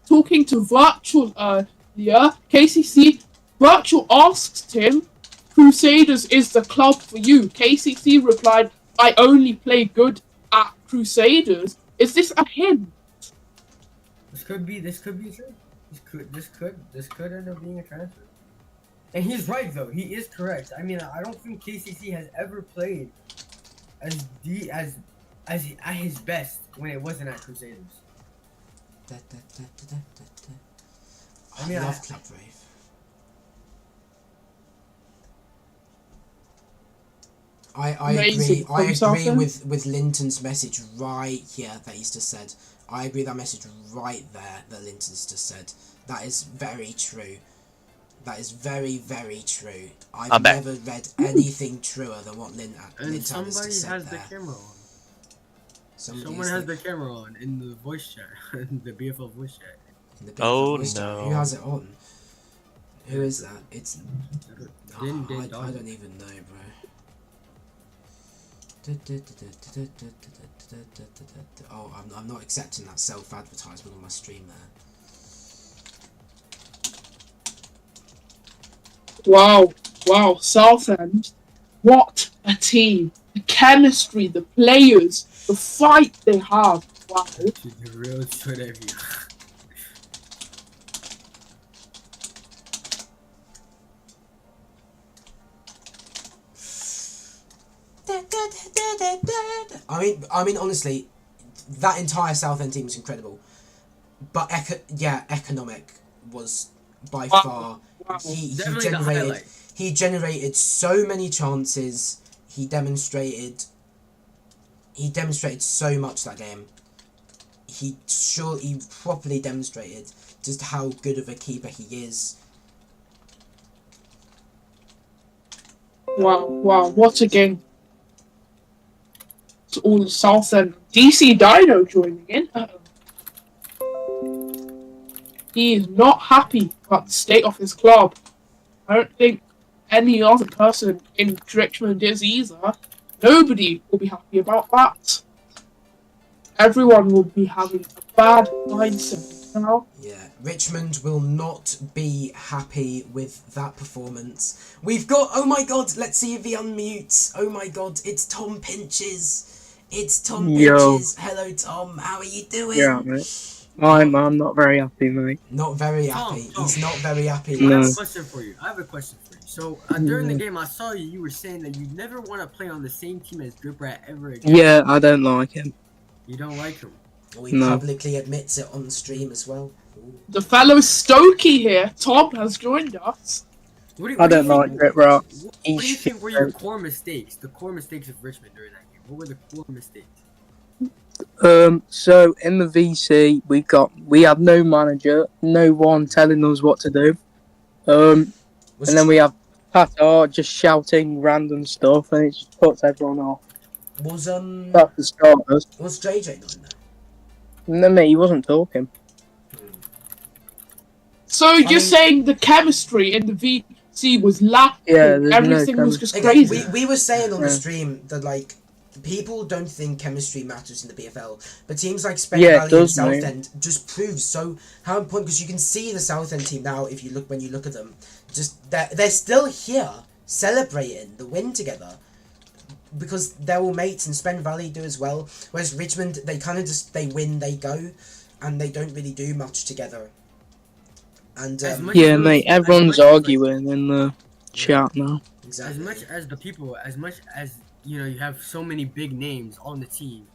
[SPEAKER 2] talking to Virtual earlier. KCC Virtual asked him Crusaders is the club for you. KCC replied, I only play good at Crusaders. Is this a hint?
[SPEAKER 4] This could be true. This could end up being a transfer. And he's right though. He is correct. I mean, I don't think KCC has ever played as at his best when it wasn't at Crusaders.
[SPEAKER 1] I mean, I love Club Rave. I agree. I agree with Linton's message right here that he's just said. I agree with that message right there that Linton's just said. That is very true. That is very, very true. I've never read anything truer than what Linton has just said
[SPEAKER 4] has
[SPEAKER 1] there.
[SPEAKER 4] the camera on. Someone has the camera on in the voice chat, in the BFL voice chat.
[SPEAKER 3] Oh
[SPEAKER 1] voice
[SPEAKER 3] no!
[SPEAKER 1] Chat. Who has it on? Who is that? It's. I
[SPEAKER 4] Din
[SPEAKER 1] don't even know, bro. Oh, I'm not accepting that self-advertisement on my stream there.
[SPEAKER 2] Wow, Southend. What a team. The chemistry, the players, the fight they have. Wow.
[SPEAKER 4] The real Trinity.
[SPEAKER 1] I mean, honestly, that entire Southend team was incredible. But Economic was by far. He generated so many chances. He demonstrated so much that game. He properly demonstrated just how good of a keeper he is.
[SPEAKER 2] Wow, what a game. It's all Southend. DC Dino joining in. He is not happy about the state of his club. I don't think any other person in Richmond is either. Nobody will be happy about that. Everyone will be having a bad mindset now.
[SPEAKER 1] Yeah, Richmond will not be happy with that performance. We've got, oh my god, let's see if he unmutes. Oh my god, it's Tom Pinches. It's Tom Pinches. Hello Tom, how are you doing?
[SPEAKER 5] Yeah, mate. I'm not very happy, mate.
[SPEAKER 1] Not very happy.
[SPEAKER 4] Tom.
[SPEAKER 1] He's not very happy.
[SPEAKER 4] I have a question for you. So during the game, I saw you were saying that you never want to play on the same team as Drip Rat ever again.
[SPEAKER 5] Yeah, I don't like him.
[SPEAKER 4] You don't like him?
[SPEAKER 1] Well, he publicly admits it on stream as well. Ooh.
[SPEAKER 2] The fellow Stokey here, Tom, has joined us.
[SPEAKER 5] I don't like Drip Rat.
[SPEAKER 4] What do you think were your core mistakes? The core mistakes of Richmond during that game. What were the core mistakes?
[SPEAKER 5] So in the VC, we had no manager, no one telling us what to do. And then we have Patar just shouting random stuff, and it just puts everyone off.
[SPEAKER 1] Was
[SPEAKER 5] That's the starters.
[SPEAKER 1] Was JJ not in there?
[SPEAKER 5] No, mate, he wasn't talking.
[SPEAKER 2] So you're saying the chemistry in the VC was lacking?
[SPEAKER 5] Yeah,
[SPEAKER 2] everything was just
[SPEAKER 1] Again,
[SPEAKER 2] crazy.
[SPEAKER 1] we were saying on the stream that like people don't think chemistry matters in the BFL, but teams like Spain Valley and Southend just proves so how important, because you can see the Southend team now if you look at them, just they're still here celebrating the win together because they're all mates, and Spen Valley do as well. Whereas Richmond, they kind of just they win, they go, and they don't really do much together. And
[SPEAKER 5] yeah, mate, everyone's arguing in the chat now.
[SPEAKER 1] Exactly.
[SPEAKER 4] As much as you know, you have so many big names on the team.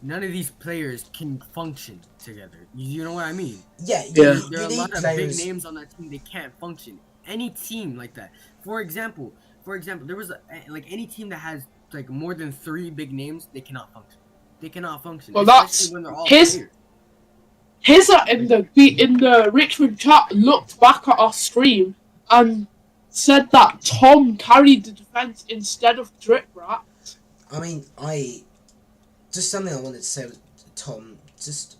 [SPEAKER 4] None of these players can function together. You know what I mean?
[SPEAKER 1] Yeah.
[SPEAKER 4] There are a lot of big names on that team. They can't function. Any team like that. For example, there was any team that has like more than 3 big names. They cannot function. They cannot function.
[SPEAKER 2] Well, that's
[SPEAKER 4] when they're all
[SPEAKER 2] Hizza in the Richmond chat looked back at our stream and said that Tom carried the defense instead of Drip Rat.
[SPEAKER 1] I mean, just something I wanted to say, Tom. Just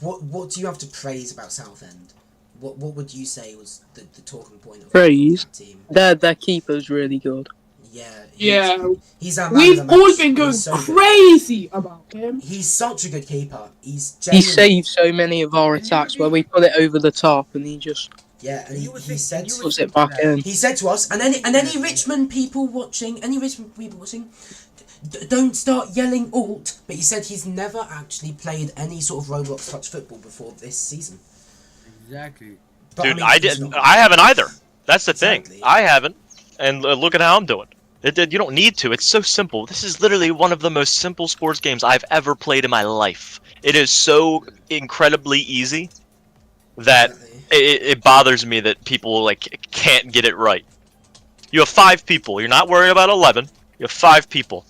[SPEAKER 1] what do you have to praise about Southend? What would you say was the talking point of
[SPEAKER 5] praise?
[SPEAKER 1] That team?
[SPEAKER 5] Their keeper's really good.
[SPEAKER 1] Yeah. He's our man
[SPEAKER 2] We've
[SPEAKER 1] of the
[SPEAKER 2] all
[SPEAKER 1] match.
[SPEAKER 2] been going crazy about him.
[SPEAKER 1] He's such a good keeper.
[SPEAKER 5] He saved so many of our attacks where we put it over the top, and he just
[SPEAKER 1] Yeah, and
[SPEAKER 4] You would
[SPEAKER 1] he
[SPEAKER 4] think-
[SPEAKER 1] said
[SPEAKER 4] and you would
[SPEAKER 5] Puts
[SPEAKER 4] think
[SPEAKER 5] it back
[SPEAKER 4] that-
[SPEAKER 5] in.
[SPEAKER 1] he said to us, and any Richmond people watching, don't start yelling alt. But he said he's never actually played any sort of Roblox touch football before this season.
[SPEAKER 4] Exactly.
[SPEAKER 1] But,
[SPEAKER 3] Dude,
[SPEAKER 1] I
[SPEAKER 3] I
[SPEAKER 1] mean,
[SPEAKER 3] I haven't either. That's the
[SPEAKER 1] Exactly.
[SPEAKER 3] thing. I haven't, and look at how I'm doing. You don't need to. It's so simple. This is literally one of the most simple sports games I've ever played in my life. It is so incredibly easy that it bothers me that people like can't get it right. You have 5 people. You're not worried about 11. You have 5 people.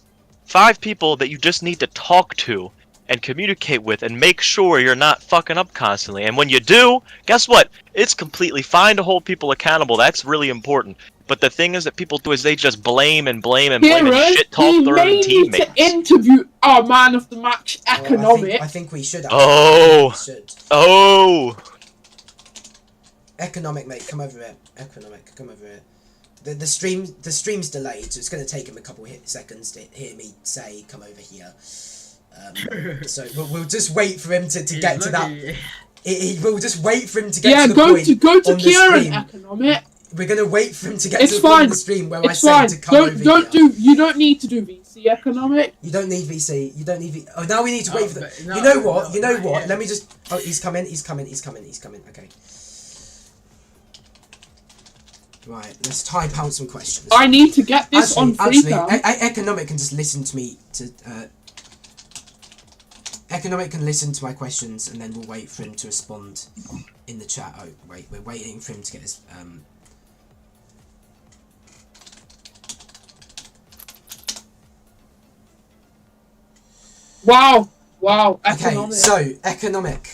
[SPEAKER 3] 5 people that you just need to talk to and communicate with and make sure you're not fucking up constantly. And when you do, guess what? It's completely fine to hold people accountable. That's really important. But the thing is that people do is they just blame and shit talk
[SPEAKER 2] he
[SPEAKER 3] their
[SPEAKER 2] may need
[SPEAKER 3] teammates.
[SPEAKER 2] to interview our man of the match, Economic.
[SPEAKER 1] I think we should.
[SPEAKER 3] Oh.
[SPEAKER 1] We should.
[SPEAKER 3] Oh,
[SPEAKER 1] Economic, mate, come over here. Economic, come over here. The stream's delayed, so it's going to take him a couple seconds to hear me say, "Come over here." So we'll just wait for him to get to that. We'll just wait for him to get to the point.
[SPEAKER 2] Go to
[SPEAKER 1] on the
[SPEAKER 2] Ciaran,
[SPEAKER 1] stream.
[SPEAKER 2] Economic.
[SPEAKER 1] We're going to wait for him to get
[SPEAKER 2] It's
[SPEAKER 1] to the point
[SPEAKER 2] fine.
[SPEAKER 1] on the stream where I
[SPEAKER 2] It's
[SPEAKER 1] say
[SPEAKER 2] fine.
[SPEAKER 1] to come over here.
[SPEAKER 2] You don't need to do VC, Economic.
[SPEAKER 1] You don't need VC. You don't need. Oh, now we need to wait for the.
[SPEAKER 4] but no,
[SPEAKER 1] you know what?
[SPEAKER 4] no,
[SPEAKER 1] you know
[SPEAKER 4] not
[SPEAKER 1] what?
[SPEAKER 4] yet.
[SPEAKER 1] Let me just. Oh, he's coming. Okay. Right. Let's type out some questions.
[SPEAKER 2] I need to get this on
[SPEAKER 1] Actually,
[SPEAKER 2] Freecam.
[SPEAKER 1] Economic can just listen to me to. Economic can listen to my questions, and then we'll wait for him to respond in the chat. Oh, wait, we're waiting for him to get his.
[SPEAKER 2] Wow,
[SPEAKER 1] Okay,
[SPEAKER 2] Economic.
[SPEAKER 1] so Economic.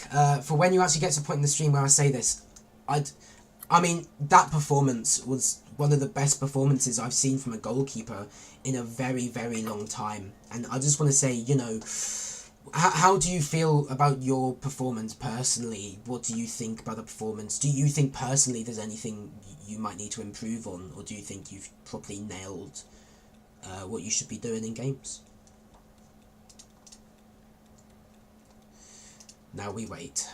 [SPEAKER 1] For when you actually get to the point in the stream where I say this, I mean that performance was one of the best performances I've seen from a goalkeeper in a very, very long time, and I just want to say, you know. How do you feel about your performance personally? What do you think about the performance? Do you think personally there's anything you might need to improve on, or do you think you've properly nailed what you should be doing in games? Now we wait.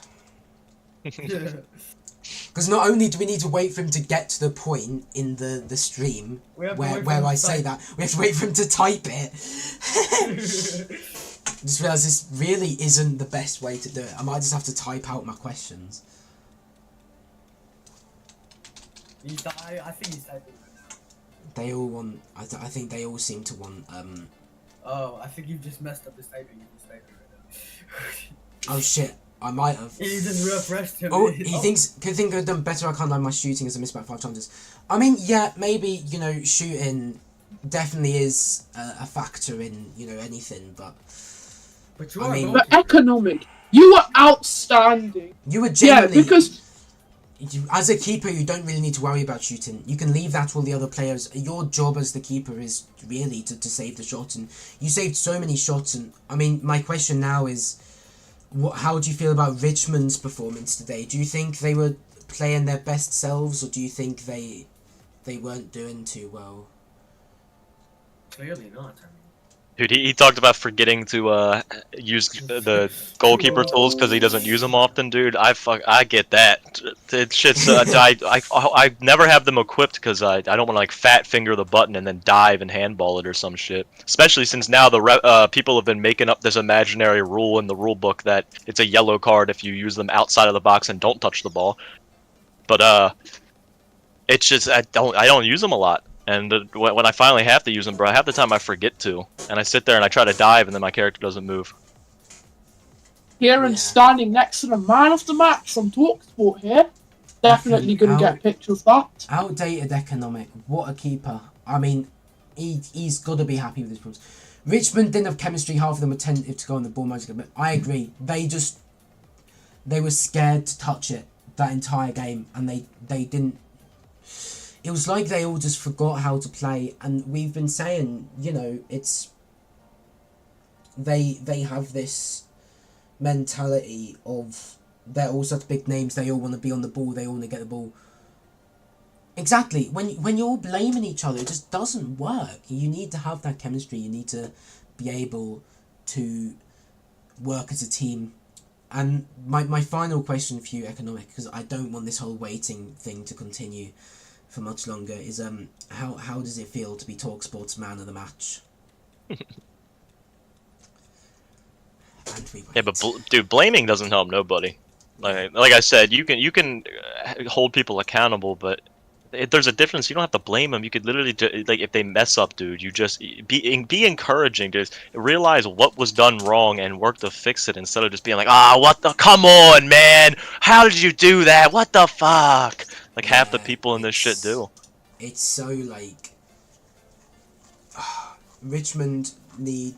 [SPEAKER 1] Because not only do we need to wait for him to get to the point in the stream where I say that, we have to wait for him to type it. I just realised this really isn't the best way to do it. I might just have to type out my questions.
[SPEAKER 4] I think he's typing.
[SPEAKER 1] They all want. I think they all seem to want.
[SPEAKER 4] Oh, I think you've just messed up his typing. He's typing right now.
[SPEAKER 1] Oh shit! I might have.
[SPEAKER 4] He just refreshed him.
[SPEAKER 1] Oh, he thinks could think I've done better. I can't lie. My shooting is a miss about 5 times. I mean, yeah, maybe shooting definitely is a factor in anything, but.
[SPEAKER 4] But
[SPEAKER 1] I mean-
[SPEAKER 2] But Economic, you were outstanding.
[SPEAKER 1] You were genuinely.
[SPEAKER 2] Yeah, because
[SPEAKER 1] As a keeper, you don't really need to worry about shooting. You can leave that to all the other players. Your job as the keeper is really to save the shot, and you saved so many shots. And I mean, my question now is, how do you feel about Richmond's performance today? Do you think they were playing their best selves, or do you think they weren't doing too well?
[SPEAKER 4] Clearly not. I mean.
[SPEAKER 3] dude, he talked about forgetting to use the goalkeeper tools because he doesn't use them often, dude. I get that. It's just I never have them equipped because I don't want to like fat finger the button and then dive and handball it or some shit. Especially since now the people have been making up this imaginary rule in the rule book that it's a yellow card if you use them outside of the box and don't touch the ball. But it's just I don't use them a lot. And when I finally have to use them, bro, half the time I forget to. And I sit there and I try to dive, and then my character doesn't move.
[SPEAKER 2] Ciaran
[SPEAKER 1] Yeah.
[SPEAKER 2] standing next to the man of the match from TalkSport here. Definitely going to get a picture of that.
[SPEAKER 1] Outdated Economic. What a keeper. I mean, he's got to be happy with his performance. Richmond didn't have chemistry. Half of them were tentative to go on the ball magic. But I agree. They were scared to touch it that entire game, and they didn't. It was like they all just forgot how to play, and we've been saying, it's they have this mentality of they're all such big names, they all want to be on the ball, they all want to get the ball. Exactly. When you're all blaming each other, it just doesn't work. You need to have that chemistry. You need to be able to work as a team, And my final question for you, Economic, because I don't want this whole waiting thing to continue for much longer, is how does it feel to be TalkSport's man of the match? And we wait.
[SPEAKER 3] Yeah, but dude, blaming doesn't help nobody. Like I said, you can hold people accountable, but there's a difference. You don't have to blame them. You could literally like if they mess up, dude. You just be encouraging. Just realize what was done wrong and work to fix it instead of just being like, what the? Come on, man! How did you do that? What the fuck? Like half the people in this shit do.
[SPEAKER 1] It's so like Richmond need,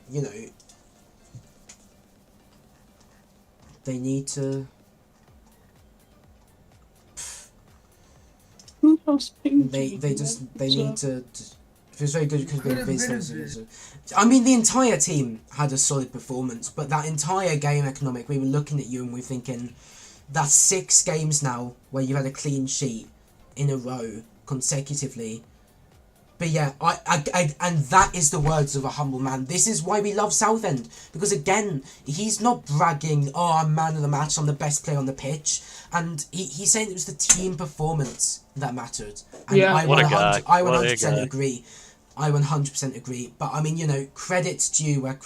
[SPEAKER 1] you know, they need to. They need to. It feels very good because we're business. I mean, the entire team had a solid performance, but that entire game, Economic, we were looking at you and we were thinking, that's 6 games now where you had a clean sheet in a row consecutively. But yeah, and that is the words of a humble man. This is why we love Southend, because again, he's not bragging, I'm man of the match, I'm the best player on the pitch, and he's saying it was the team performance that mattered. And
[SPEAKER 2] Yeah.
[SPEAKER 1] I
[SPEAKER 3] What a guy.
[SPEAKER 1] 100% agree. I 100% agree. But I mean, you know, credit's due where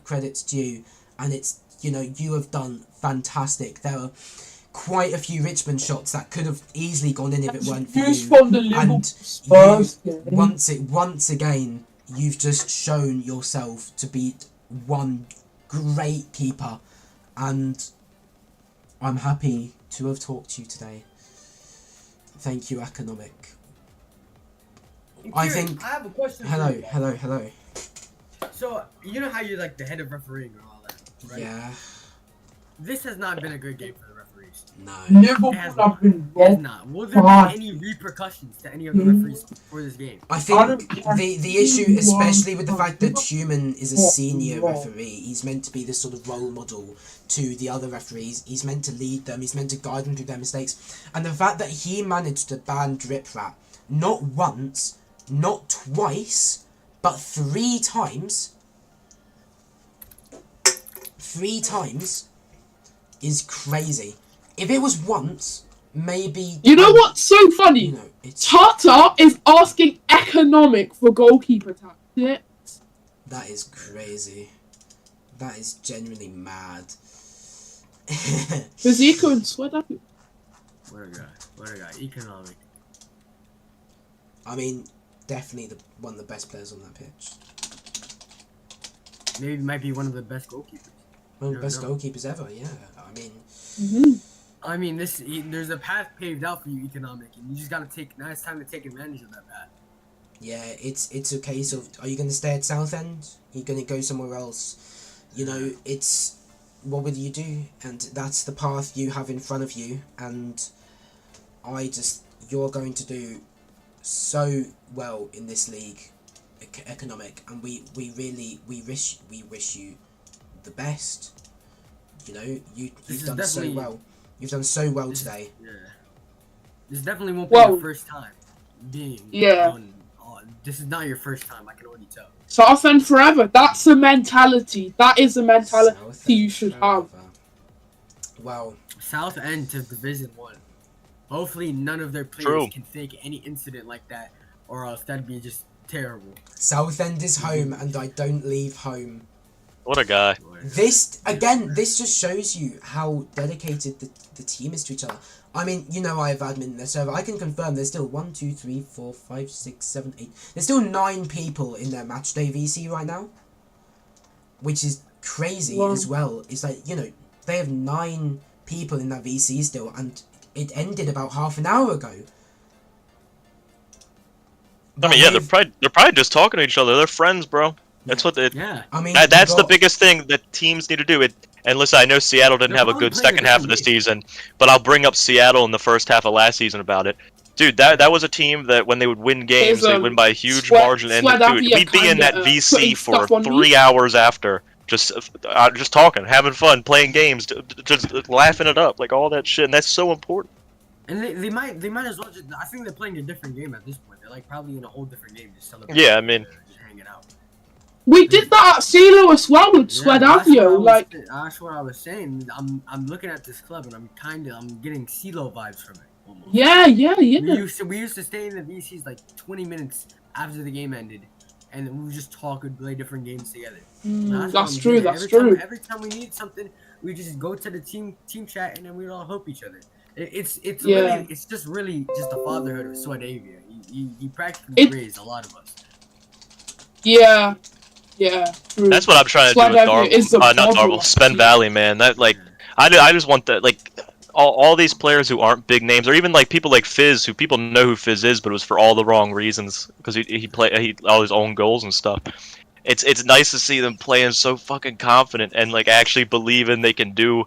[SPEAKER 1] credit's due, and it's, you know, you have done fantastic. There are quite a few Richmond shots that could have easily gone in if it weren't for you.
[SPEAKER 2] From the Liverpool
[SPEAKER 1] And
[SPEAKER 2] Spurs
[SPEAKER 1] you,
[SPEAKER 2] game.
[SPEAKER 1] once again, you've just shown yourself to be one great keeper, and I'm happy to have talked to you today. Thank you, Economic. I
[SPEAKER 4] Ciaran,
[SPEAKER 1] think.
[SPEAKER 4] I have a question.
[SPEAKER 1] Hello.
[SPEAKER 4] So you know how you're like the head of refereeing and all that, right?
[SPEAKER 1] Yeah.
[SPEAKER 4] This has not been a good game for the referees.
[SPEAKER 1] No.
[SPEAKER 2] Liverpool
[SPEAKER 4] It has
[SPEAKER 2] have been
[SPEAKER 4] It has
[SPEAKER 2] wrong.
[SPEAKER 4] not. Will there
[SPEAKER 2] Bad.
[SPEAKER 4] be any repercussions to any of the referees for this game?
[SPEAKER 1] I
[SPEAKER 2] I
[SPEAKER 1] think
[SPEAKER 2] don't care.
[SPEAKER 1] the issue, especially with the fact that Ciaran is a senior referee, he's meant to be this sort of role model to the other referees. He's meant to lead them. He's meant to guide them through their mistakes. And the fact that he managed to ban Drip Rat not once, not twice, but 3 times. 3 times is crazy. If it was once, maybe.
[SPEAKER 2] You know what's so funny?
[SPEAKER 1] You know, it's
[SPEAKER 2] Tata is asking Economic for goalkeeper tactics.
[SPEAKER 1] that is crazy. That is genuinely mad.
[SPEAKER 2] Fizzico and Sweat up.
[SPEAKER 4] What a guy. Economic.
[SPEAKER 1] I mean, definitely one of the best players on that pitch.
[SPEAKER 4] Maybe might be one of the best goalkeepers.
[SPEAKER 1] One of the best
[SPEAKER 4] No.
[SPEAKER 1] goalkeepers ever, yeah. I mean,
[SPEAKER 4] I mean, there's a path paved out for you, Economic, and you just gotta now it's time to take advantage of that path.
[SPEAKER 1] yeah, it's a case of, are you going to stay at Southend? Are you going to go somewhere else? You know, it's, what will you do? And that's the path you have in front of you, and you're going to do so well in this league, Economic, and we wish you the best. You know, you've done so well. You've done so well today.
[SPEAKER 4] Yeah. This definitely won't be
[SPEAKER 2] Well,
[SPEAKER 4] your first time being on. This is not your first time, I can already tell.
[SPEAKER 2] Southend forever. That's the mentality. That is the mentality you should have.
[SPEAKER 1] Well,
[SPEAKER 4] Southend to Division 1. Hopefully none of their players
[SPEAKER 3] True.
[SPEAKER 4] can fake any incident like that, or else that'd be just terrible.
[SPEAKER 1] Southend is home, and I don't leave home.
[SPEAKER 3] What a guy.
[SPEAKER 1] This just shows you how dedicated the team is to each other. I mean, you know, I have admin in their server. I can confirm there's still 1, 2, 3, 4, 5, 6, 7, 8. There's still 9 people in their matchday VC right now, which is crazy as well. It's like, you know, they have 9 people in that VC still, and it ended about half an hour ago.
[SPEAKER 3] I mean, yeah, they're probably just talking to each other. They're friends, bro. That's what they.
[SPEAKER 4] Yeah.
[SPEAKER 1] I mean,
[SPEAKER 3] That's the biggest thing that teams need to do. And listen, I know Seattle didn't
[SPEAKER 4] They're
[SPEAKER 3] have a
[SPEAKER 4] probably
[SPEAKER 3] good
[SPEAKER 4] playing
[SPEAKER 3] second
[SPEAKER 4] a
[SPEAKER 3] half of the
[SPEAKER 4] different league.
[SPEAKER 3] season, but I'll bring up Seattle in the first half of last season about it. Dude, that was a team that when they would win games, they win by a huge margin. And dude, we'd be in that VC for 3 hours after, just talking, having fun, playing games, just laughing it up, like all that shit. And that's so important.
[SPEAKER 4] And they might as well just. I think they're playing a different game at this point. They're like probably in a whole different game, just celebrating.
[SPEAKER 3] Yeah, I mean,
[SPEAKER 4] just hanging out.
[SPEAKER 2] We did that at CeeLo as well with Swed Avio. Like,
[SPEAKER 4] that's what I was saying. I'm looking at this club and I'm getting CeeLo vibes from it. Almost.
[SPEAKER 2] yeah.
[SPEAKER 4] We used to stay in the VCs like 20 minutes after the game ended, and we would just talk and play different games together.
[SPEAKER 2] That's true. That's true.
[SPEAKER 4] Every time we need something, we just go to the team chat and then we all help each other. It's really it's just the fatherhood of Swed Avia. He practically raised a lot of us.
[SPEAKER 2] Yeah, true.
[SPEAKER 3] That's what I'm trying to do with Darvel. Not Darvel, Spen Valley, man. That like, I just want that like. All these players who aren't big names, or even like people like Fizz, who people know who Fizz is, but it was for all the wrong reasons because he all his own goals and stuff. It's nice to see them playing so fucking confident and like actually believing they can do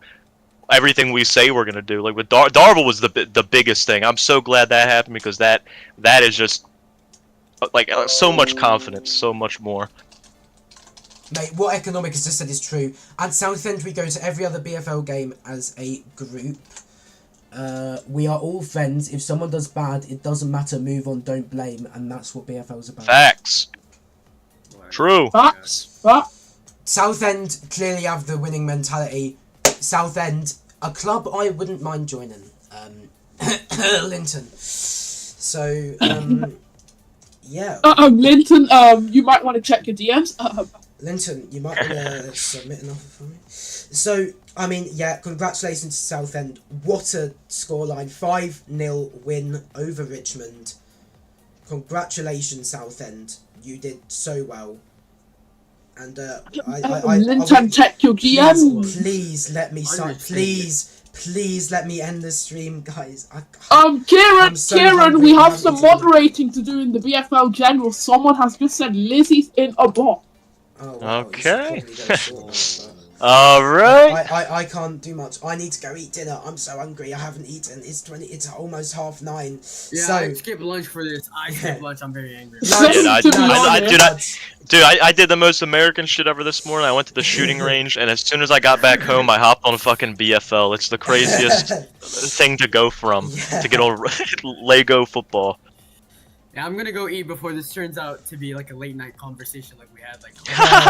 [SPEAKER 3] everything we say we're gonna do. Like with Darvel was the biggest thing. I'm so glad that happened because that is just like so much confidence, so much more.
[SPEAKER 1] Mate, what Economic has just said is true. At Southend, we go to every other BFL game as a group. We are all friends. If someone does bad, it doesn't matter. Move on, don't blame. And that's what BFL is about.
[SPEAKER 3] Facts. True.
[SPEAKER 2] Facts.
[SPEAKER 1] Southend clearly have the winning mentality. Southend, a club I wouldn't mind joining. Linton. So, yeah.
[SPEAKER 2] Linton, you might want to check your DMs.
[SPEAKER 1] Linton, you might want to submit an offer for me. So, I mean, yeah, congratulations to Southend. What a scoreline. 5-0 win over Richmond. Congratulations, Southend. You did so well. And,
[SPEAKER 2] Linton, check your DMs.
[SPEAKER 1] Please let me start. Please let me end the stream, guys.
[SPEAKER 2] Ciaran, we have some moderating to do in the BFL General. Someone has just said Lizzie's in a box.
[SPEAKER 1] Oh, wow,
[SPEAKER 3] okay. Alright.
[SPEAKER 1] I can't do much. I need to go eat dinner. I'm so hungry. I haven't eaten. It's almost 9:30.
[SPEAKER 4] Yeah,
[SPEAKER 1] so,
[SPEAKER 4] I skipped lunch for this. I skipped lunch. I'm very angry.
[SPEAKER 3] I did the most American shit ever this morning. I went to the shooting range, and as soon as I got back home, I hopped on fucking BFL. It's the craziest thing to go from, to get on Lego football.
[SPEAKER 4] Yeah, I'm gonna go eat before this turns out to be like a late night conversation like we had. Like,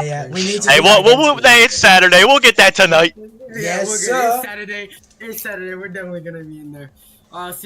[SPEAKER 1] yeah. We need to.
[SPEAKER 3] Hey, it's Saturday. We'll get that tonight.
[SPEAKER 1] Yes,
[SPEAKER 4] sir. It's Saturday. We're definitely gonna be in there. See you.